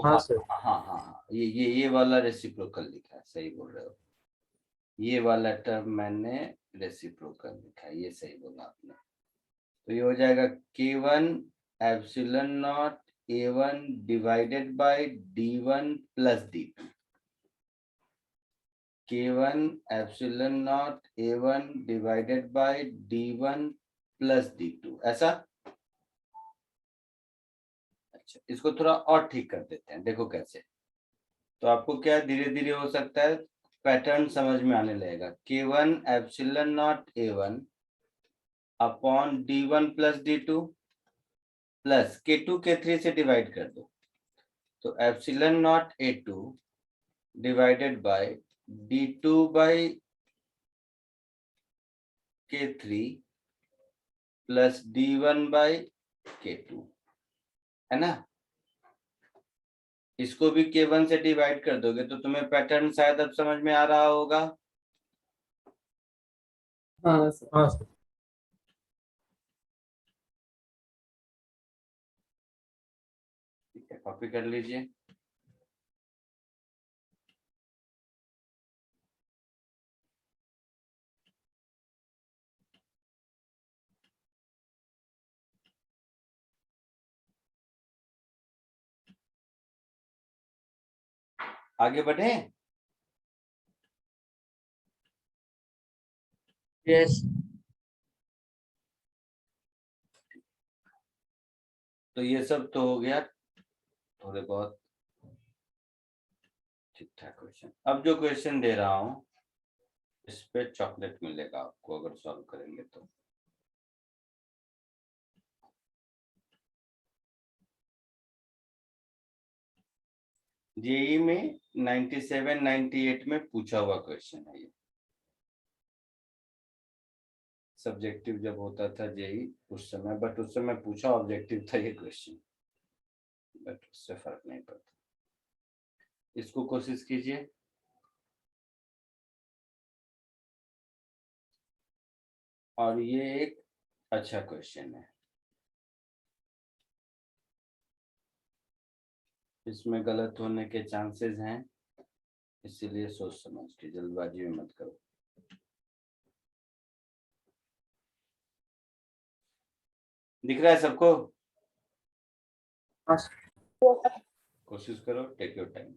हाँ सर, हाँ ये वाला रेसिप्रोकल लिखा है, सही बोल रहे हो। ये वाला टर्म मैंने रेसिप्रोकल लिखा है, ये सही बोला आपने। तो ये हो जाएगा K1 epsilon not A1 divided by D1 plus D2। K1 epsilon not A1 divided by D1 plus D2, ऐसा। अच्छा, इसको थोड़ा और ठीक कर देते हैं, देखो कैसे। तो आपको क्या धीरे धीरे हो सकता है पैटर्न समझ में आने लगेगा। K1 epsilon not A1 upon D1 plus D2 plus K2 K3 से डिवाइड कर दो, तो epsilon not A2 divided by D2 by K3 plus D1 by K2, है ना। इसको भी K1 से डिवाइड कर दोगे तो तुम्हें पैटर्न शायद अब समझ में आ रहा होगा। हाँ सर। हाँ सर। ठीक है, कॉपी कर लीजिए। आगे बढ़े। यस। तो ये सब तो हो गया थोड़े बहुत ठीक ठाक क्वेश्चन। अब जो क्वेश्चन दे रहा हूं इस पे चॉकलेट मिलेगा आपको अगर सॉल्व करेंगे तो। जेई में 97 98 में पूछा हुआ क्वेश्चन है ये। सब्जेक्टिव जब होता था जेई उस समय, बट उस समय पूछा ऑब्जेक्टिव था ये क्वेश्चन, बट उससे फर्क नहीं पड़ता। इसको कोशिश कीजिए। और ये एक अच्छा क्वेश्चन है, इसमें गलत होने के चांसेस हैं, इसीलिए सोच समझ के, जल्दबाजी में मत करो। दिख रहा है सबको? हाँ सर। कोशिश करो, टेक योर टाइम।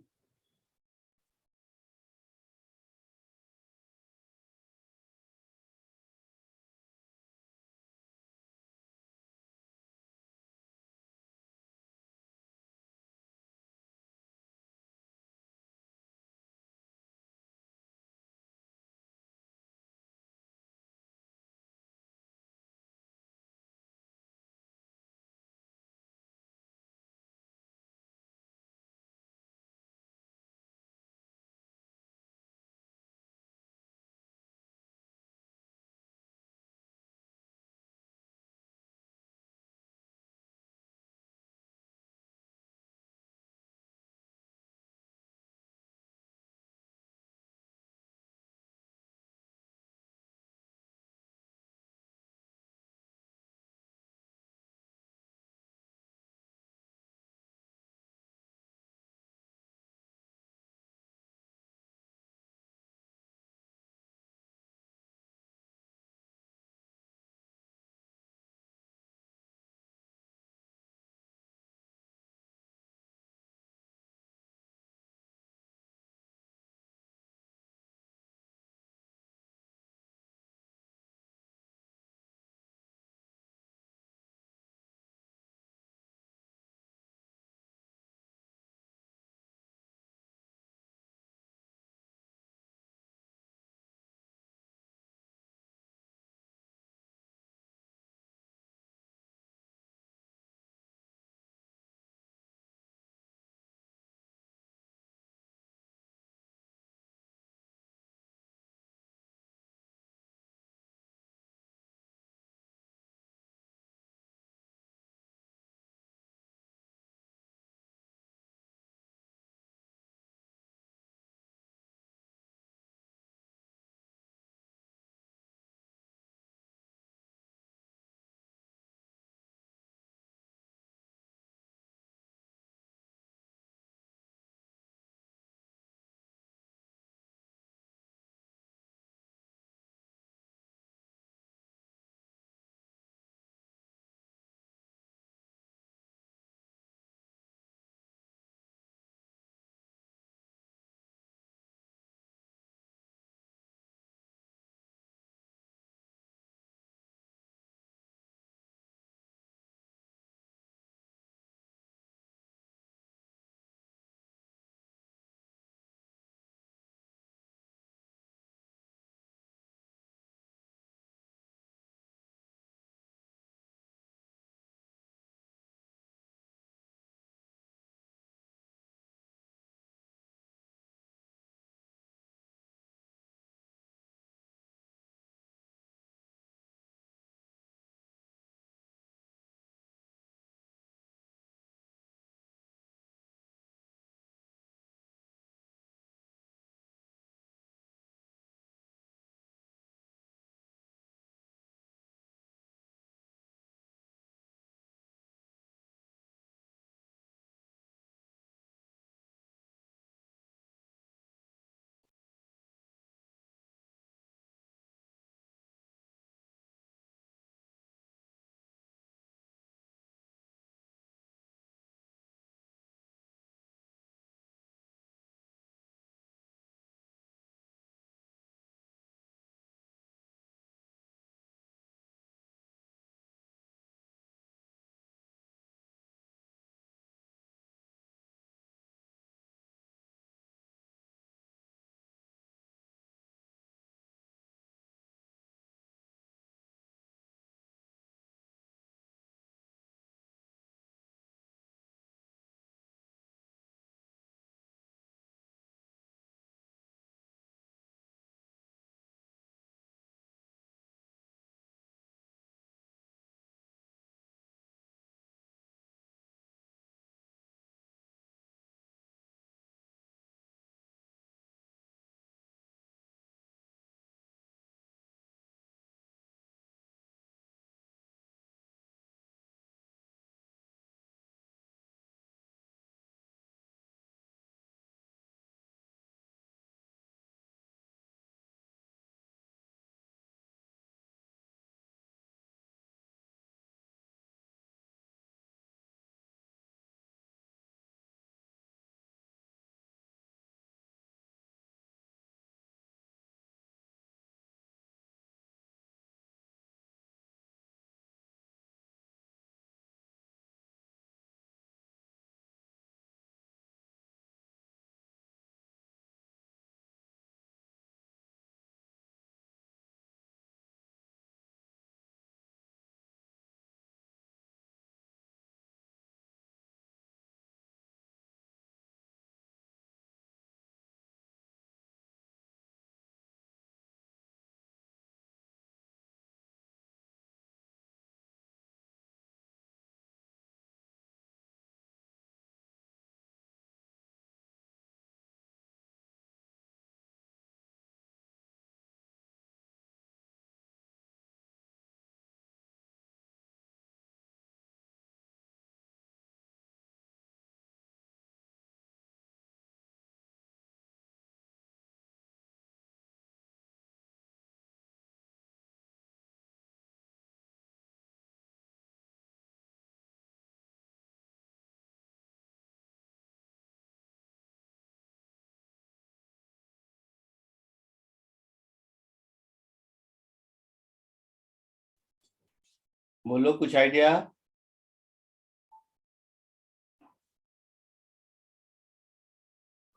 बोलो कुछ आइडिया।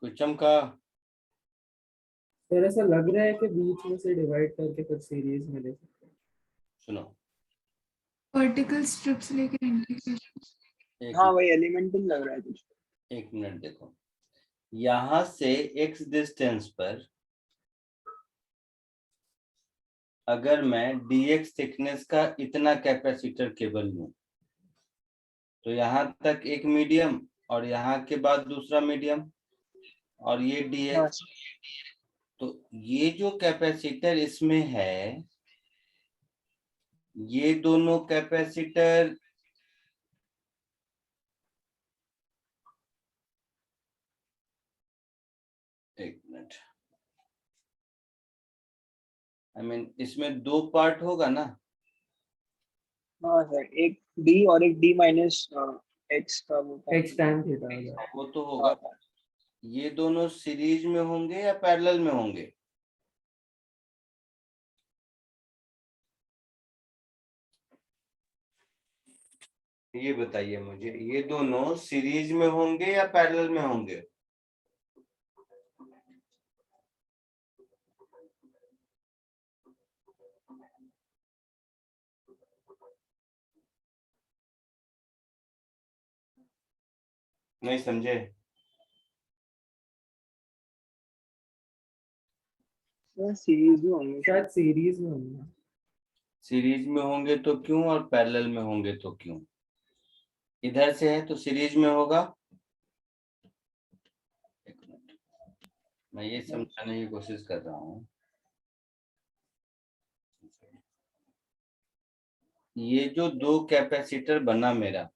कुछ चमका। सर ऐसा लग रहा है कि बीच में से डिवाइड करके फिर सीरीज में ले सकते हैं। सुनो वर्टिकल स्ट्रिप्स लेके इंटीग्रेशन। एक हाँ वही एलिमेंटल लग रहा है कुछ। एक मिनट देखो, यहां से x डिस्टेंस पर अगर मैं dx थिकनेस का इतना कैपेसिटर केबल लूं तो यहाँ तक एक मीडियम और यहाँ के बाद दूसरा मीडियम और ये हाँ dx, तो ये जो कैपेसिटर इसमें है ये दोनों कैपेसिटर एक मिनट, आई मीन इसमें दो पार्ट होगा ना। हाँ सर, एक डी और एक डी माइनस एक्स का वो था। एक्स टैन थीटा हो जाएगा। वो तो होगा, ये दोनों सीरीज में होंगे या पैरेलल में होंगे। ये बताइए मुझे, ये दोनों सीरीज में होंगे या पैरेलल में होंगे। नहीं समझे। सर सीरीज में होंगे शायद। शायद सीरीज में होंगे। सीरीज में होंगे तो क्यों और पैरेलल में होंगे तो क्यों। इधर से है तो सीरीज में होगा। एक मिनट, मैं ये समझाने की कोशिश कर रहा हूँ। ये जो दो कैपेसिटर बना मेरा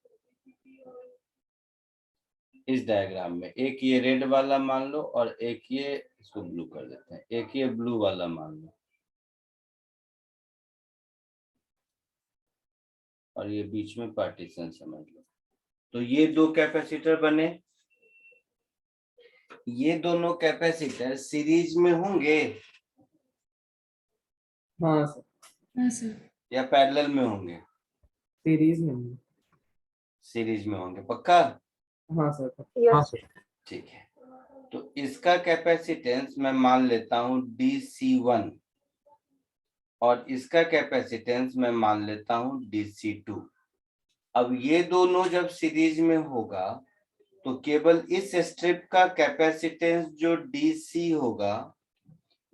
इस डायग्राम में, एक ये रेड वाला मान लो और एक ये, इसको ब्लू कर देते हैं, एक ये ब्लू वाला मान लो और ये बीच में पार्टीशन समझ लो। तो ये दो कैपेसिटर बने, ये दोनों कैपेसिटर सीरीज में होंगे हाँ सर, हाँ सर। या पैरेलल में होंगे। सीरीज में होंगे। सीरीज में होंगे पक्का। हाँ सर। हाँ सर। ठीक है, तो इसका कैपेसिटेंस मैं मान लेता हूं DC1 और इसका कैपेसिटेंस मैं मान लेता हूं DC2। अब ये दोनों जब सीरीज में होगा तो केवल इस स्ट्रिप का कैपेसिटेंस जो DC होगा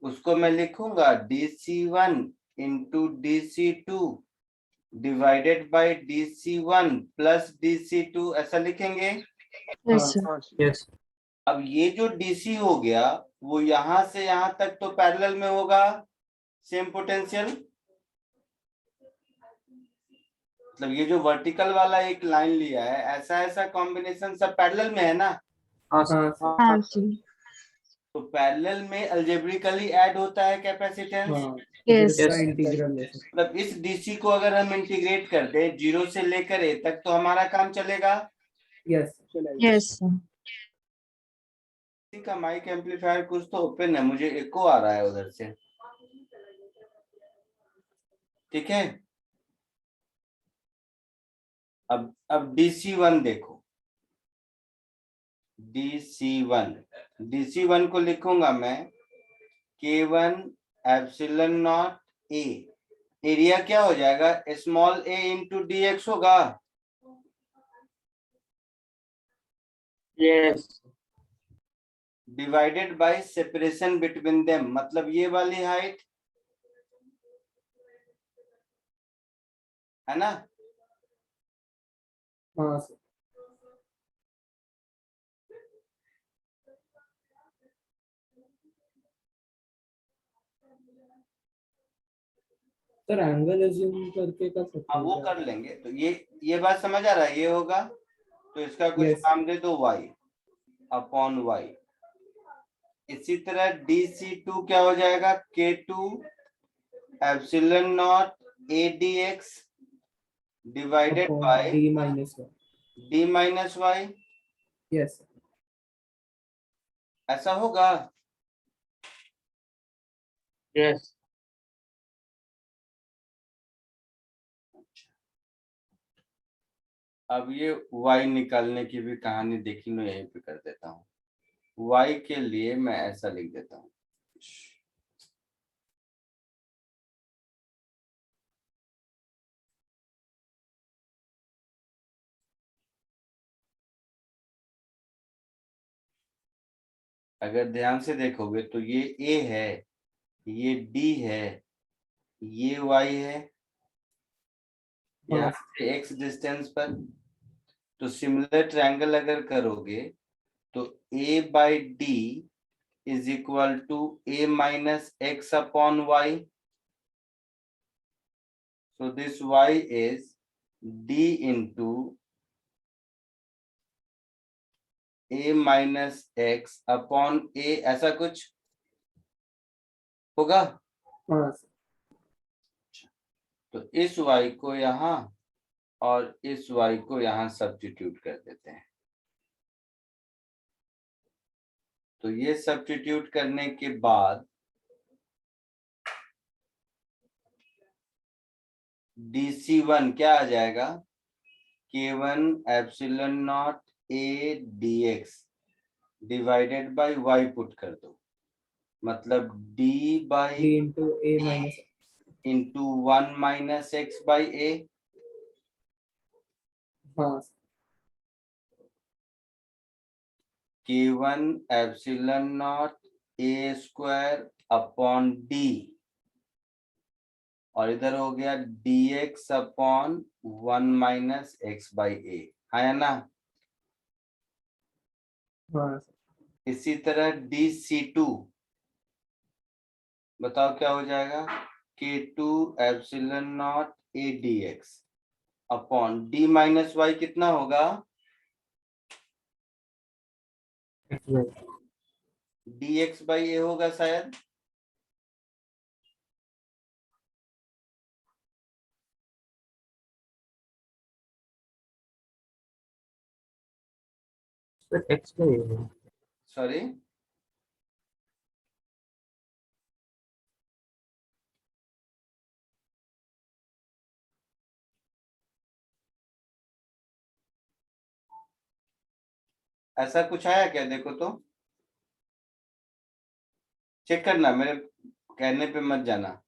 उसको मैं लिखूंगा DC1 into DC2 divided by DC1 plus DC2, ऐसा लिखेंगे। Yes, sir. हाँ सर। यस। अब ये जो DC हो गया वो यहां से यहां तक तो पैरेलल में होगा, सेम पोटेंशियल। मतलब ये जो वर्टिकल वाला एक लाइन लिया है, ऐसा ऐसा कॉम्बिनेशन सब पैरेलल में है ना। हाँ हाँ सर। सर। हाँ जी। तो पैरेलल में अलजेब्रिकली ऐड होता है कैपेसिटेंस। हाँ Yes. जिसका Yes. इंटीग्रल ले सकते मतलब इस DC को अगर हम इंटीग्रेट कर दें 0 से लेकर A तक तो हमारा काम चलेगा। हैं। यस। चलेगा। Yes, sir. किसी का माइक एम्पलीफायर कुछ तो ओपन है, मुझे एको आ रहा है उधर से। ठीक है, अब DC1 देखो, DC1 को लिखूंगा मैं K1 epsilon not A। Area क्या हो जाएगा, स्मॉल a इंटू dx होगा। Yes. Divided by separation between them, मतलब ये वाली हाइट है ना। हाँ सर। सर एंगल अज्यूम करके कर सकते हाँ हैं वो क्या? कर लेंगे। तो ये बात समझ आ रहा है, ये होगा तो इसका कुछ Yes. नाम दे दो y अपॉन y। इसी तरह DC2 क्या हो जाएगा, K2 epsilon not a dx divided Upon by d minus 1. d minus y, Yes. ऐसा होगा। यस। अब ये y निकालने की भी कहानी देखी, मैं यहीं पे कर देता हूँ। y के लिए मैं ऐसा लिख देता हूँ, अगर ध्यान से देखोगे तो ये a है, ये d है, ये y है, यहाँ से x डिस्टेंस पर। तो सिमिलर ट्रायंगल अगर करोगे तो a by D is equal to a minus x upon y। So this y is d into a minus x upon a, ऐसा कुछ होगा। हाँ सर। तो इस y को यहाँ और इस y को यहाँ सब्स्टिट्यूट कर देते हैं। तो ये सब्स्टिट्यूट करने के बाद dc1 क्या आ जाएगा, k1 epsilon not a dx divided by y put कर दो, मतलब d by d into a minus into 1 minus x by a. हाँ सर। k1 epsilon not a square upon d, और इधर हो गया dx upon 1 minus x by a, है ना। हाँ सर। इसी तरह dc2 बताओ क्या हो जाएगा, k2 epsilon not a dx upon d minus Y कितना होगा, dx बाई a होगा शायद। सर एक्स का ये है। सॉरी, ऐसा कुछ आया क्या, देखो तो, चेक करना, मेरे कहने पे मत जाना।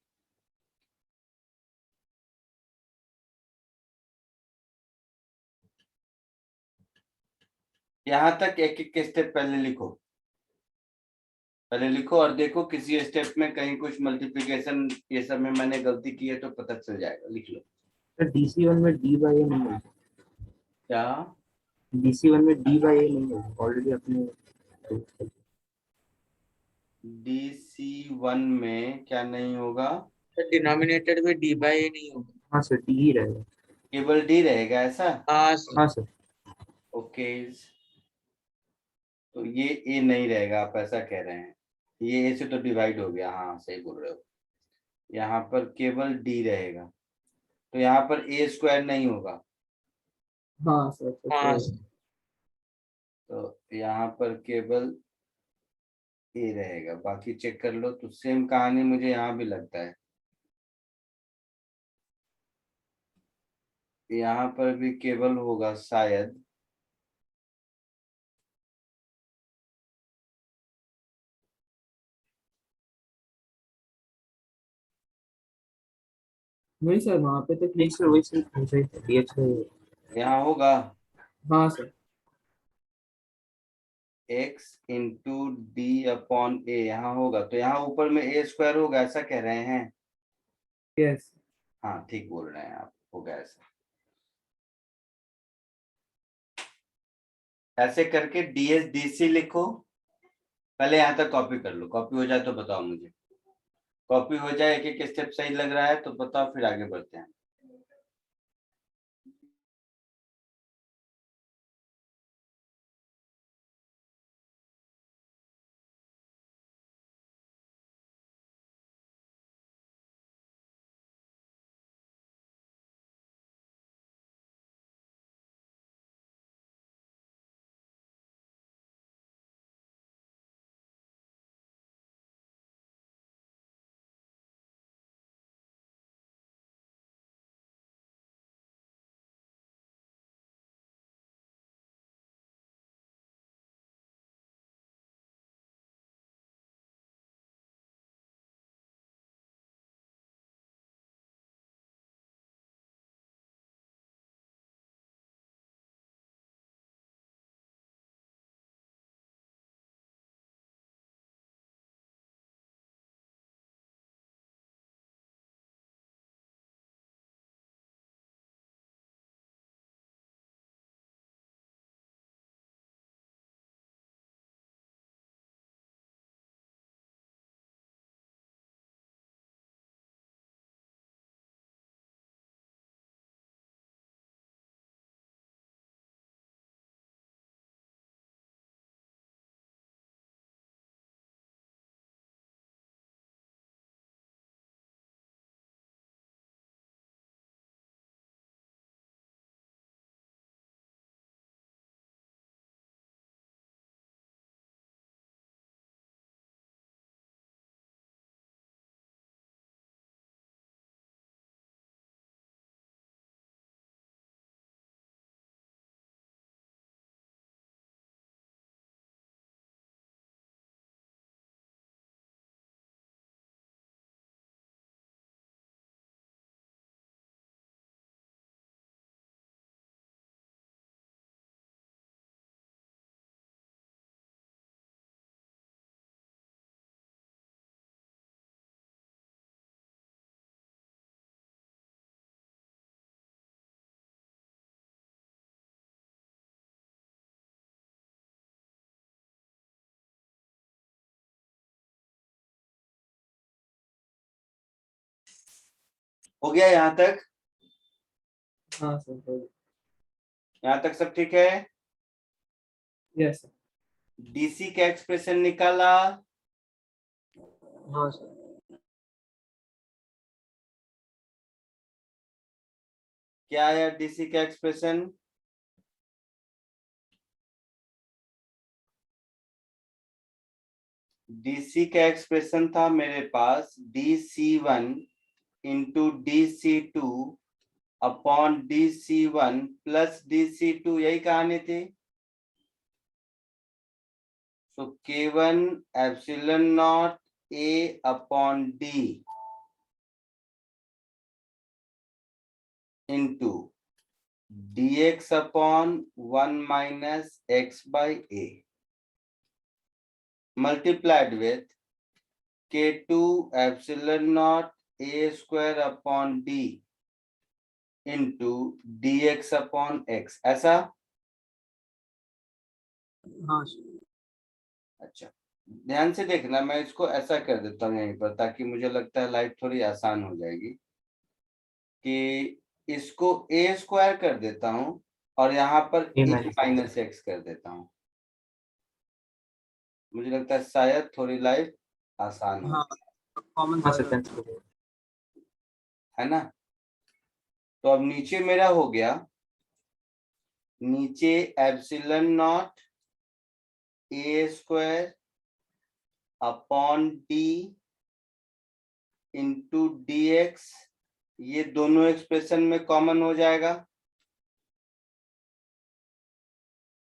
यहाँ तक एक एक स्टेप पहले लिखो, पहले लिखो और देखो किसी स्टेप में कहीं कुछ मल्टीप्लिकेशन ये सब में मैंने गलती की है तो पता चल जाएगा, लिख लो। सर DC1 में डी बाई ए नहीं है। क्या DC1 में डी बाई ए नहीं है, ऑलरेडी अपने। dc1 में क्या नहीं होगा, डिनोमिनेटर में डी बाई ए नहीं होगा। हाँ सर, डी ही रहेगा। केवल d रहेगा ऐसा। हाँ सर। हाँ सर। ओके, तो ये a नहीं रहेगा, आप ऐसा कह रहे हैं, ये a से तो डिवाइड हो गया, हाँ सही बोल रहे हो। यहाँ पर केवल d रहेगा, तो यहाँ पर a स्क्वायर नहीं होगा, हाँ सर। हाँ तो सर। तो यहाँ पर केवल a रहेगा, बाकी चेक कर लो। तो सेम कहानी मुझे यहाँ भी लगता है, यहाँ पर भी केवल होगा शायद, नहीं सर, वहाँ पे तो ठीक सर, वही सही DH का ये। यहाँ होगा हाँ सर। x into d upon a, यहाँ होगा, तो यहाँ ऊपर में a स्क्वायर होगा, ऐसा कह रहे हैं। यस। हाँ ठीक बोल रहे हैं आप, होगा ऐसा। ऐसे करके ds dc लिखो, पहले यहाँ तक कॉपी कर लो, कॉपी हो जाए तो बताओ मुझे, कॉपी हो जाए, एक एक स्टेप सही लग रहा है तो बताओ, फिर आगे बढ़ते हैं। हो गया यहाँ तक? हाँ सर, यहाँ तक सब ठीक है? Yes sir. डीसी का एक्सप्रेशन निकाला? हाँ सर। क्या आया डीसी का एक्सप्रेशन? डीसी का एक्सप्रेशन था मेरे पास DC1 into DC2 upon DC1 plus DC2, यही कहानी थी। तो K1 epsilon not A upon D into dx upon 1 minus x by a multiplied with K2 epsilon naught a square upon d into dx upon x, ऐसा? हाँ sir. अच्छा, ध्यान से देखना, मैं इसको ऐसा कर देता हूँ यहीं पर, ताकि मुझे लगता है लाइफ थोड़ी आसान हो जाएगी। कि इसको a स्क्वायर कर देता हूँ और यहाँ पर a माइनस एक्स कर देता हूँ। मुझे लगता है शायद थोड़ी लाइफ आसान हो, हाँ कॉमन है ना? तो अब नीचे मेरा हो गया, नीचे epsilon not a square upon d into dx, ये दोनों एक्सप्रेशन में कॉमन हो जाएगा।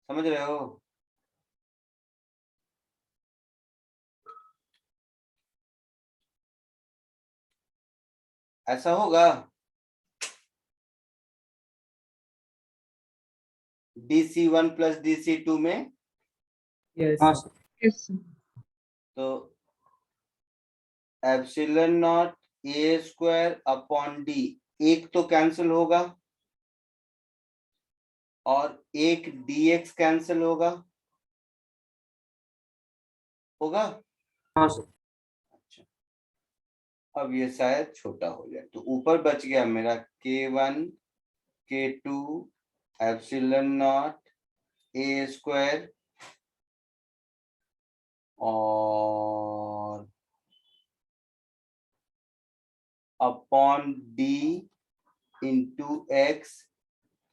समझ रहे हो? ऐसा होगा DC1 प्लस DC2 में। यस हाँ सर। Yes, sir. तो epsilon not a square upon d, एक तो कैंसिल होगा और एक dx कैंसिल होगा, होगा? हाँ सर। अच्छा, अब ये शायद छोटा हो जाए, तो ऊपर बच गया मेरा K1 K2 epsilon not a square और upon d into x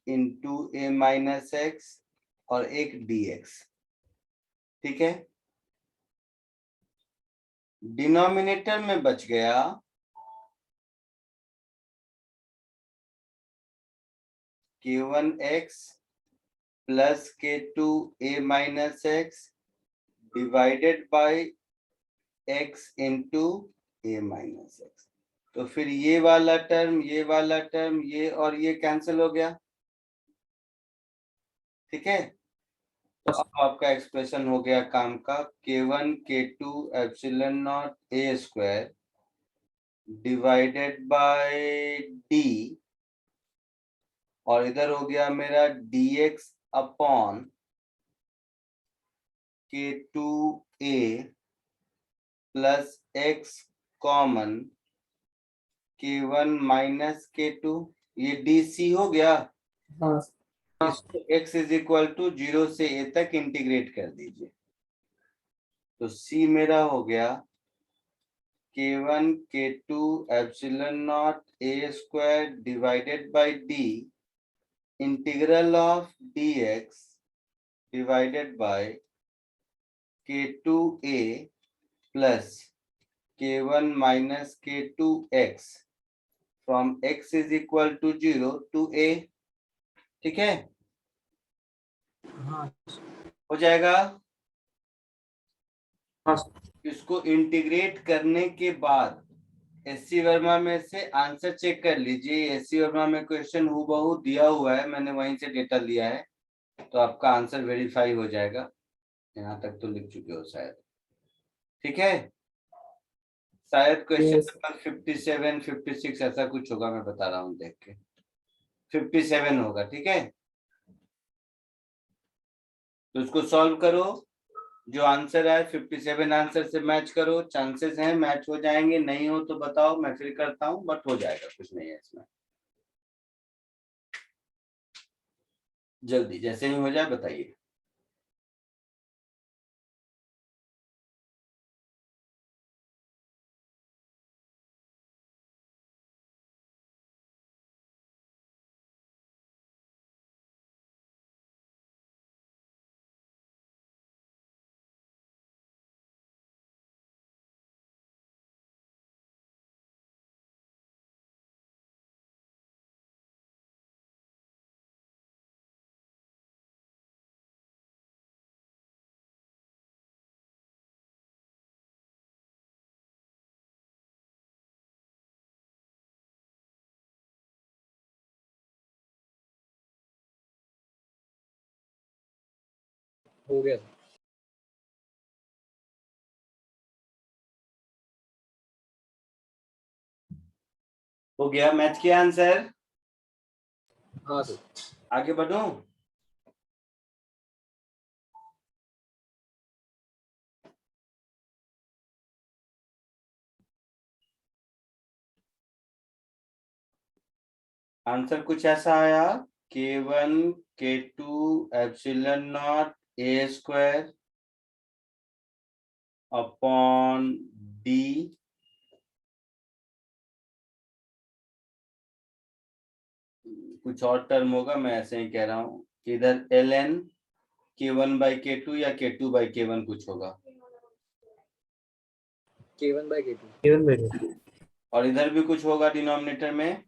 into a minus x और एक dx। ठीक है, डिनोमिनेटर में बच गया K1x plus K2 a minus x divided by x into a minus x. तो फिर ये वाला टर्म, ये वाला टर्म, ये और ये कैंसिल हो गया। ठीक है, तो अब आपका एक्सप्रेशन हो गया काम का, K1 K2 epsilon not a square divided by d, और इधर हो गया मेरा dx upon K2a plus x common K1 minus K2, ये dc हो गया। हाँ सर। इसको x इज इक्वल टू 0 से a तक इंटीग्रेट कर दीजिए। तो c मेरा हो गया K1 K2 epsilon not a square divided by d integral of dx divided by K2a plus K1 minus K2x from x is equal to 0 to a। ठीक है, हाँ हो जाएगा। हाँ इसको इंटीग्रेट करने के बाद एससी वर्मा में से आंसर चेक कर लीजिए। एससी वर्मा में क्वेश्चन हूबहू दिया हुआ है, मैंने वहीं से डेटा लिया है, तो आपका आंसर वेरीफाई हो जाएगा। यहाँ तक तो लिख चुके हो शायद। ठीक है, शायद क्वेश्चन Yes. नंबर 57 56 ऐसा कुछ होगा, मैं बता रहा हूँ देख के, 57 होगा। ठीक है, तो इसको सॉल्व करो। जो आंसर है 57 आंसर से मैच करो, चांसेस हैं मैच हो जाएंगे, नहीं हो तो बताओ, मैं फिर करता हूँ, बट हो जाएगा, कुछ नहीं है इसमें। जल्दी जैसे ही हो जाए बताइए। हो गया। हो गया मैच किया आंसर। हाँ सर। आगे बढ़ो। आंसर कुछ ऐसा आया, K1 K2 epsilon not A square upon D कुछ और टर्म होगा, मैं ऐसे ही कह रहा हूँ, इधर ln K1 by K2 या K2 by K1 कुछ होगा, K1 by K2। K1 by K2। और इधर भी कुछ होगा डिनोमिनेटर में,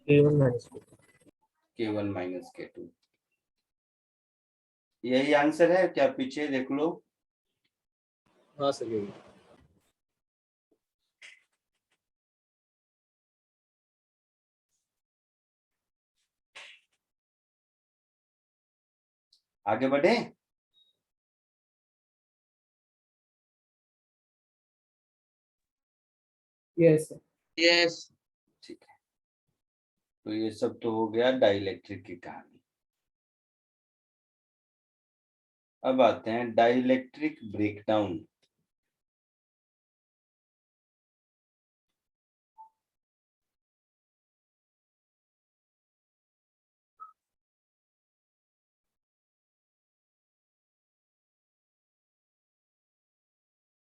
K1 minus K2। K1 minus K2। यही आंसर है क्या? पीछे देख लो। हाँ सर यही। आगे बढ़े। Yes sir. यस। ठीक है, तो ये सब तो हो गया डाइलेक्ट्रिक की कहानी। अब आते हैं डाइलेक्ट्रिक ब्रेकडाउन।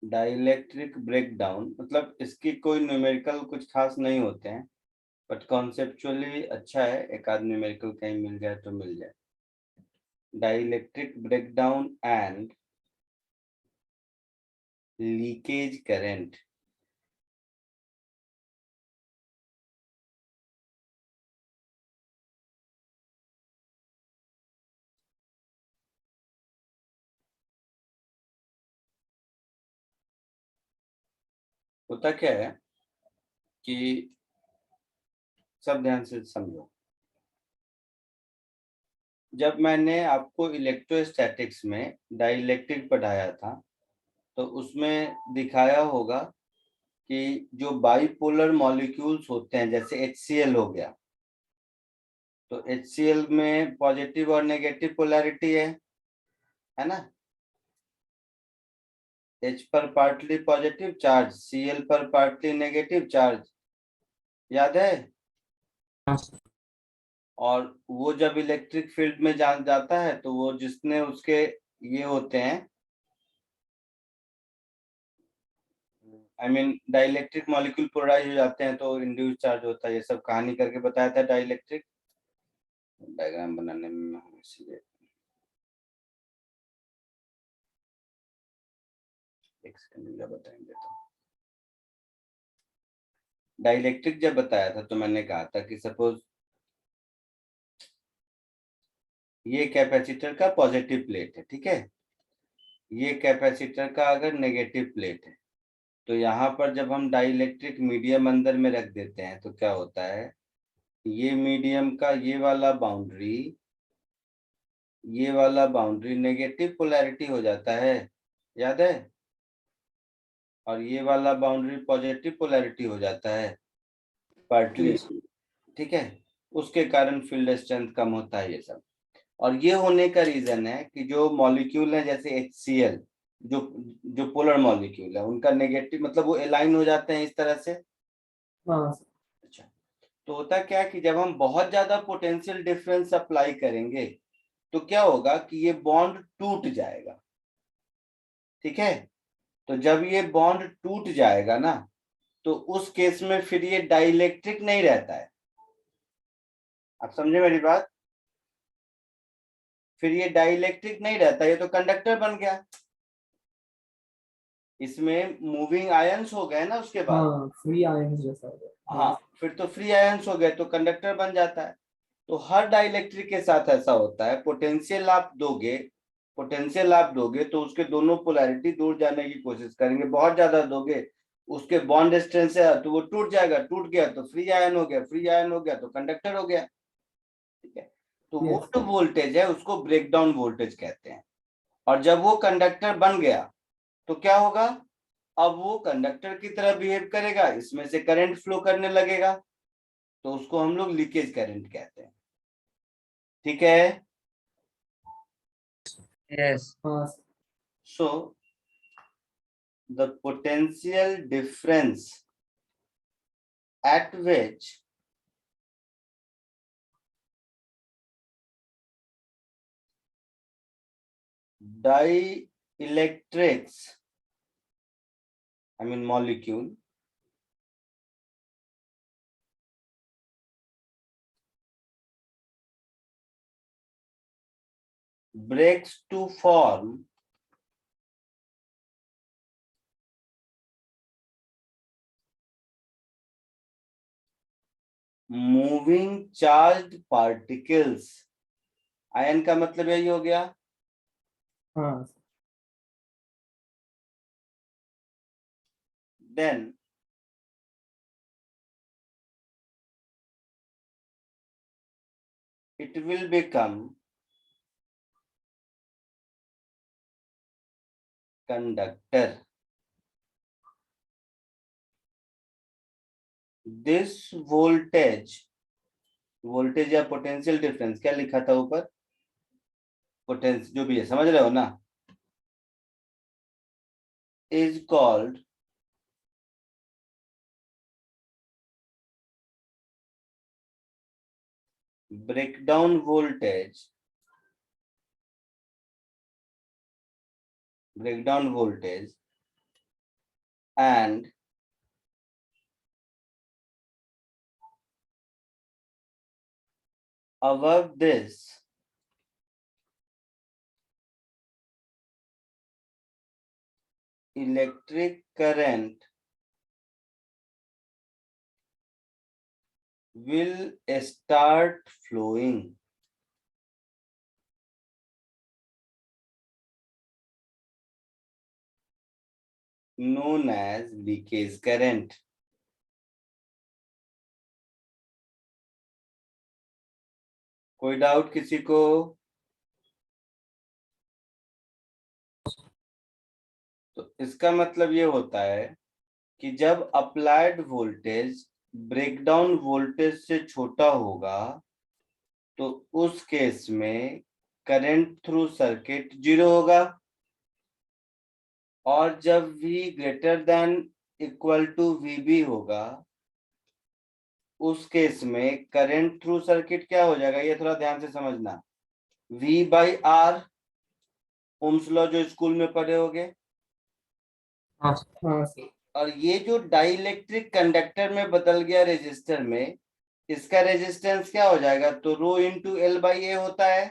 डाइलेक्ट्रिक ब्रेकडाउन मतलब इसकी कोई न्यूमेरिकल कुछ खास नहीं होते हैं, बट कॉन्सेप्चुअली अच्छा है, एक आध न्यूमेरिकल कहीं मिल जाए तो मिल जाए। Dielectric breakdown and leakage current. होता क्या है कि सब ध्यान से समझो, जब मैंने आपको इलेक्ट्रोस्टैटिक्स में डाइलेक्ट्रिक पढ़ाया था तो उसमें दिखाया होगा कि जो बाइपोलर मॉलिक्यूल्स होते हैं, जैसे HCl हो गया, तो HCl में पॉजिटिव और नेगेटिव पोलैरिटी है ना। H पर पार्टली पॉजिटिव चार्ज, Cl पर पार्टली नेगेटिव चार्ज, याद है। और वो जब इलेक्ट्रिक फील्ड में जाता है तो वो जिसने उसके ये होते हैं, I mean dielectric molecule polarise हो जाते हैं तो इंड्यूस चार्ज होता है। ये सब कहानी करके बताया था डाइलेक्ट्रिक, डायग्राम बनाने में इसलिए एक सेकंड बताएंगे। तो डाइलेक्ट्रिक जब बताया था तो मैंने कहा था कि सपोज ये कैपेसिटर का पॉजिटिव प्लेट है, ठीक है, ये कैपेसिटर का अगर नेगेटिव प्लेट है, तो यहाँ पर जब हम डाइलेक्ट्रिक मीडियम अंदर में रख देते हैं तो क्या होता है, ये मीडियम का ये वाला बाउंड्री नेगेटिव पोलैरिटी हो जाता है, याद है, और ये वाला बाउंड्री पॉजिटिव पोलैरिटी हो जाता है पार्टली, ठीक है। उसके कारण फील्ड स्ट्रेंथ कम होता है ये सब। और ये होने का रीजन है कि जो मॉलिक्यूल है जैसे HCl, जो जो पोलर मॉलिक्यूल है उनका नेगेटिव मतलब वो अलाइन हो जाते हैं इस तरह से। हाँ सर। अच्छा, तो होता क्या है कि जब हम बहुत ज्यादा पोटेंशियल डिफरेंस अप्लाई करेंगे तो क्या होगा कि ये बॉन्ड टूट जाएगा। ठीक है, तो जब ये बॉन्ड टूट जाएगा ना तो उस केस में फिर ये डाइलेक्ट्रिक नहीं रहता है। आप समझे मेरी बात? फिर ये डाइलेक्ट्रिक नहीं रहता, ये तो कंडक्टर बन गया। इसमें मूविंग आयंस हो गए ना उसके बाद। हाँ फ्री आयंस जैसा हो गया। हाँ, फिर तो फ्री आयंस हो गए तो कंडक्टर बन जाता है। तो हर डाइलेक्ट्रिक के साथ ऐसा होता है, पोटेंशियल आप दोगे तो उसके दोनों पोलैरिटी दूर जाने की कोशिश करेंगे। बहुत ज्यादा दोगे उसके बॉन्ड स्ट्रेंथ से तो वो टूट जाएगा, टूट गया तो फ्री आयन हो गया, फ्री आयन हो गया तो कंडक्टर हो गया। ठीक है, तो वो Yes. जो वोल्टेज है उसको ब्रेकडाउन वोल्टेज कहते हैं। और जब वो कंडक्टर बन गया तो क्या होगा, अब वो कंडक्टर की तरह बिहेव करेगा, इसमें से करंट फ्लो करने लगेगा, तो उसको हम लोग लीकेज करंट कहते हैं। ठीक है, Yes. हाँ so the potential difference at which dielectrics, I mean molecule, breaks to form moving charged particles। Ion का मतलब यही हो गया। हाँ Then it will become conductor। This voltage या पोटेंशियल डिफरेंस क्या लिखा था ऊपर, पोटेंशियल जो भी है समझ रहे हो ना, is called breakdown voltage and above this electric current will start flowing। Known as leakage current। कोई डाउट किसी को? तो इसका मतलब ये होता है कि जब अप्लाइड वोल्टेज ब्रेकडाउन वोल्टेज से छोटा होगा तो उस केस में करंट थ्रू सर्किट 0 होगा, और जब V greater than equal to VB होगा उस केस में करंट थ्रू सर्किट क्या हो जाएगा, ये थोड़ा ध्यान से समझना। V by R, Ohm's law जो स्कूल में पढ़े होगे। हाँ सर। और ये जो डाइलेक्ट्रिक कंडक्टर में बदल गया रेजिस्टर में, इसका रेजिस्टेंस क्या हो जाएगा, तो रो इंटू एल बाई ए होता है।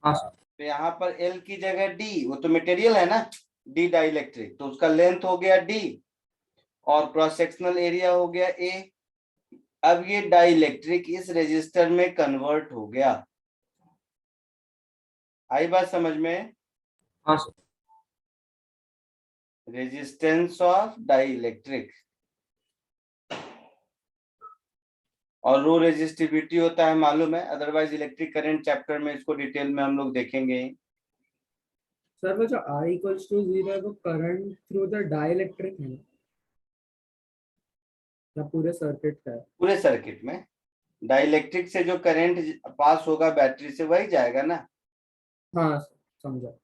हाँ सर। तो यहाँ पर एल की जगह डी, वो तो मटेरियल है ना, डी डाइलेक्ट्रिक, तो उसका लेंथ हो गया डी और क्रॉस सेक्शनल एरिया हो गया ए। अब ये डाइलेक्ट्रिक इस रेजिस्टर में कन्वर्ट हो गया। आई बात समझ में? हाँ सर। रेजिस्टेंस ऑफ डाइलेक्ट्रिक और रो रेजिस्टिविटी होता है मालूम है, अदरवाइज इलेक्ट्रिक करंट चैप्टर में इसको डिटेल में हम लोग देखेंगे। सर वो जो R इक्वल्स टू 0 है वो करंट थ्रू द डाइलेक्ट्रिक है ना? या पूरे सर्किट का है? पूरे सर्किट में डाइलेक्ट्रिक से जो करंट पास होगा बैटरी से वही जाएगा ना। हाँ सर, समझा।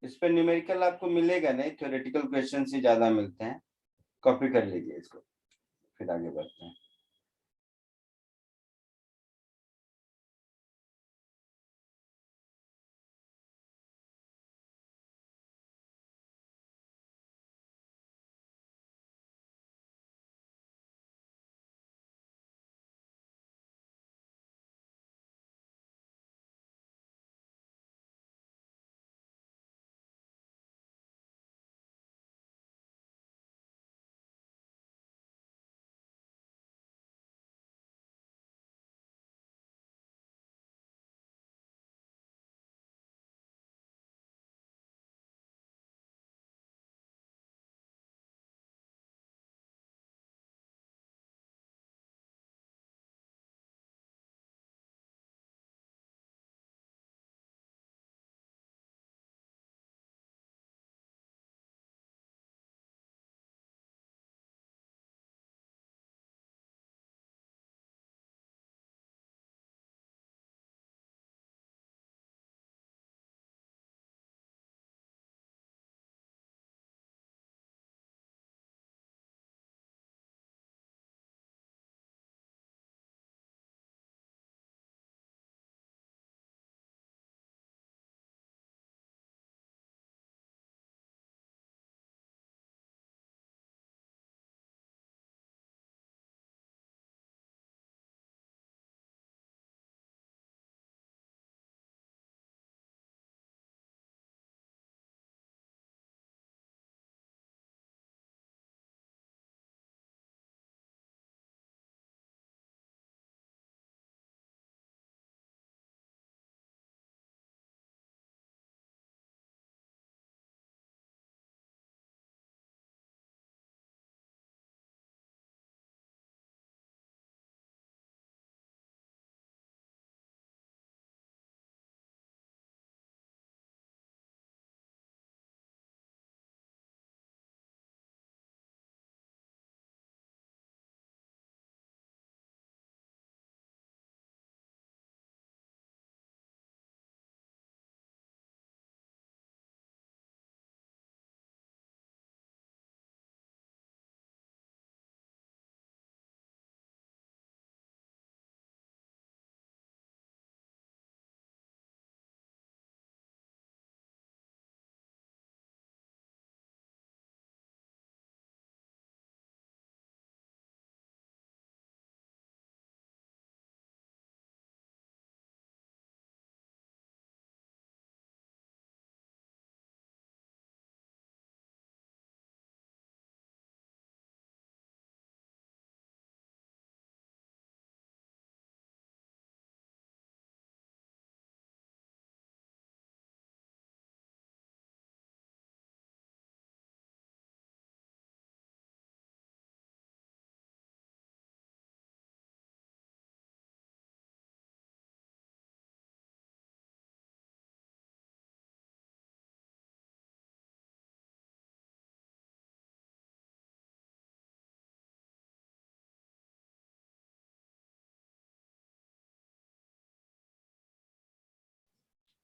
इस पे न्यूमेरिकल आपको मिलेगा नहीं, थ्योरेटिकल क्वेश्चन ही ज्यादा मिलते हैं। कॉपी कर लीजिए इसको, फिर आगे बढ़ते हैं।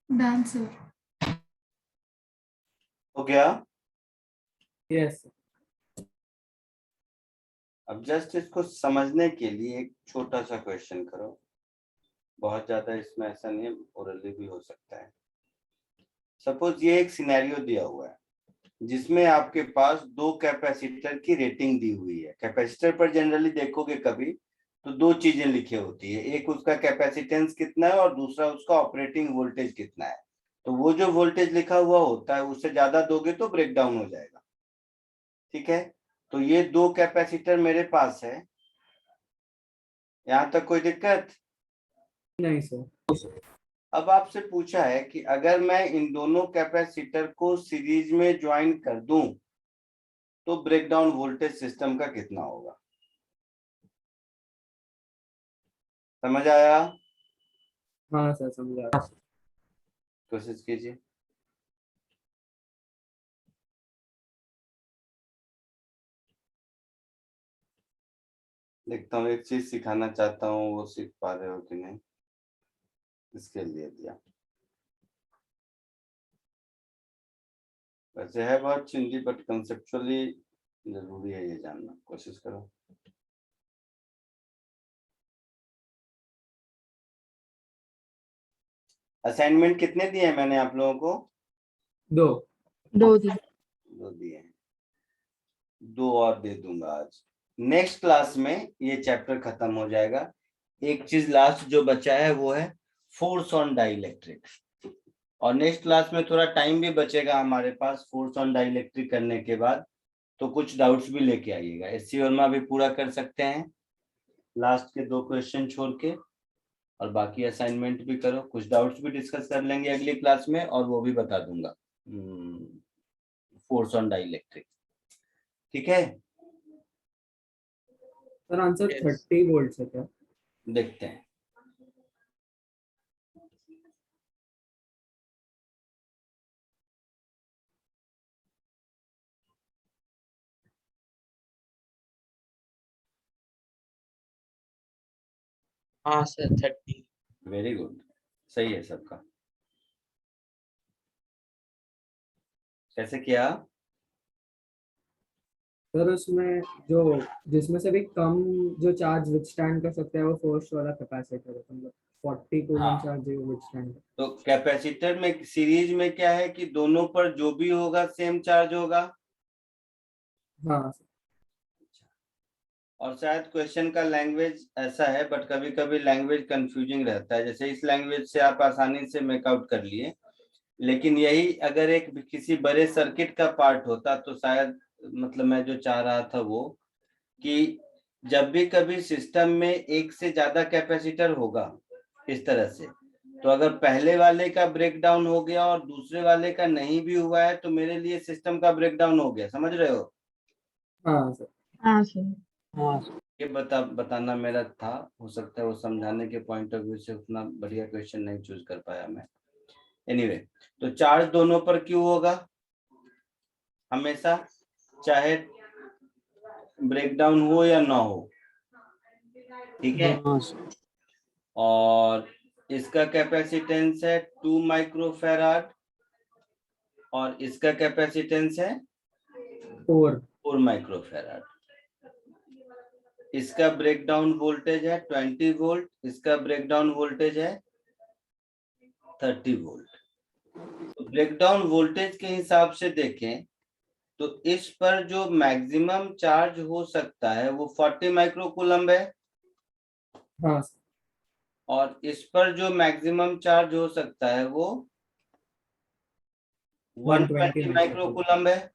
Done sir. हो गया? यस अब जस्ट इसको समझने के लिए एक छोटा सा क्वेश्चन करो, बहुत ज्यादा इसमें ऐसा नहीं है, ओरली भी हो सकता है। सपोज ये एक सिनेरियो दिया हुआ है जिसमें आपके पास दो कैपेसिटर की रेटिंग दी हुई है। कैपेसिटर पर जनरली देखोगे कभी तो दो चीजें लिखी होती है, एक उसका कैपेसिटेंस कितना है और दूसरा उसका ऑपरेटिंग वोल्टेज कितना है। तो वो जो वोल्टेज लिखा हुआ होता है उससे ज्यादा दोगे तो ब्रेक डाउन हो जाएगा। ठीक है, तो ये दो कैपेसिटर मेरे पास है, यहां तक कोई दिक्कत नहीं सर। अब आपसे पूछा है कि अगर मैं इन दोनों कैपेसिटर को सीरीज में ज्वाइन कर दूं तो ब्रेकडाउन वोल्टेज सिस्टम का कितना होगा? समझ आया? हाँ सर समझा। कोशिश कीजिए। देखता हूँ, एक चीज सिखाना चाहता हूँ, वो सीख पा रहे हो कि नहीं, इसके लिए दिया। वैसे है बहुत चिंदी, बट कंसेप्चुअली जरूरी है ये जानना, कोशिश करो। असाइनमेंट कितने दिए हैं मैंने आप लोगों को? 2। 2 दिन। 2 दिए हैं, 2 और दे दूंगा आज। नेक्स्ट क्लास में ये चैप्टर खत्म हो जाएगा। एक चीज लास्ट जो बचा है वो है फोर्स ऑन डाइलेक्ट्रिक, और नेक्स्ट क्लास में थोड़ा टाइम भी बचेगा हमारे पास फोर्स ऑन डाइलेक्ट्रिक करने के बाद, तो कुछ डाउट्स भी लेके आइएगा। एससी वर्मा भी पूरा कर सकते हैं लास्ट के 2 क्वेश्चन छोड़ के, और बाकी असाइनमेंट भी करो। कुछ डाउट्स भी डिस्कस कर लेंगे अगली क्लास में, और वो भी बता दूंगा फोर्स ऑन डाइलेक्ट्रिक। ठीक है, सर आंसर Yes. 30 वोल्ट है क्या? देखते हैं। हाँ सर 30। वेरी गुड, सही है सबका। कैसे किया? सर उसमें जो जिसमें से भी कम जो चार्ज विथस्टैंड कर सकता है वो फर्स्ट वाला कैपेसिटर है, मतलब 40 कूलम हाँ। चार्ज है वो विथस्टैंड। तो कैपेसिटर में सीरीज में क्या है कि दोनों पर जो भी होगा सेम चार्ज होगा। हाँ और शायद क्वेश्चन का लैंग्वेज ऐसा है, बट कभी कभी लैंग्वेज कंफ्यूजिंग रहता है। जैसे इस लैंग्वेज से आप आसानी से मेकआउट कर लिए, लेकिन यही अगर एक किसी बड़े सर्किट का पार्ट होता तो शायद, मतलब मैं जो चाह रहा था वो, कि जब भी कभी सिस्टम में एक से ज्यादा कैपेसिटर होगा इस तरह से, तो अगर पहले वाले का ब्रेकडाउन हो गया और दूसरे वाले का नहीं भी हुआ है तो मेरे लिए सिस्टम का ब्रेकडाउन हो गया। समझ रहे हो? हाँ सर। हाँ सर। हाँ ये बताना मेरा था। हो सकता है वो समझाने के पॉइंट ऑफ व्यू से उतना बढ़िया क्वेश्चन नहीं चूज कर पाया मैं। एनीवे, तो चार्ज दोनों पर क्यों होगा हमेशा, चाहे ब्रेकडाउन हो या ना हो। ठीक है, हाँ सर। और इसका कैपेसिटेंस है 2 माइक्रोफैराड और इसका कैपेसिटेंस है 4 माइक्रोफैराड। इसका ब्रेकडाउन वोल्टेज है 20 वोल्ट, इसका ब्रेकडाउन वोल्टेज है 30 वोल्ट। तो ब्रेकडाउन वोल्टेज के हिसाब से देखें तो इस पर जो मैक्सिमम चार्ज हो सकता है वो 40 माइक्रोकूलम्ब है, हाँ और इस पर जो मैक्सिमम चार्ज हो सकता है वो 120 माइक्रोकूलम्ब है।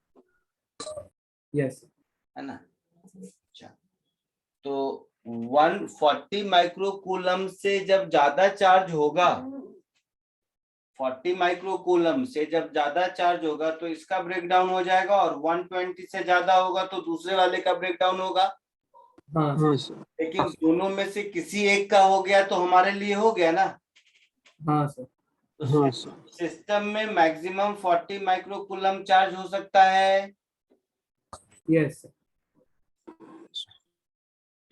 यस। है ना? अच्छा, तो 140 माइक्रोकूलम्ब से जब ज्यादा चार्ज होगा, 40 माइक्रोकूलम्ब से जब ज्यादा चार्ज होगा तो इसका ब्रेकडाउन हो जाएगा, और 120 से ज्यादा होगा तो दूसरे वाले का ब्रेकडाउन होगा। हाँ हाँ सर। लेकिन दोनों में से किसी एक का हो गया तो हमारे लिए हो गया ना। हाँ सर। तो हाँ सर। सिस्टम में मैक्सिमम 40 माइक्रोकूलम्ब चार्ज हो सकता है। यस।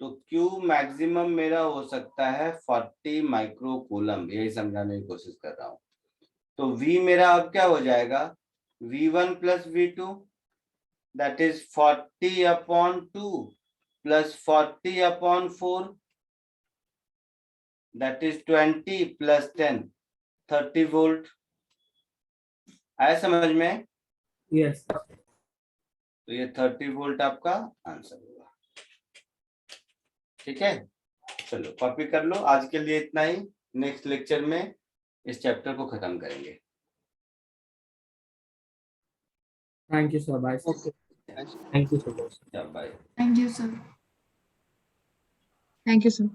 तो Q मैक्सिमम मेरा हो सकता है 40 माइक्रोकूलम्ब, यही समझाने की कोशिश कर रहा हूं। तो V मेरा अब क्या हो जाएगा, V1 plus V2, that is 40/2 plus 40/4, that is 20 plus 10, 30 volt. आया समझ में? यस। तो ये 30 वोल्ट आपका आंसर होगा। ठीक है, चलो कॉपी कर लो। आज के लिए इतना ही, नेक्स्ट लेक्चर में इस चैप्टर को खत्म करेंगे। Thank you sir. Bye. Okay. Thank you so much. Bye. Thank you, sir. Thank you sir.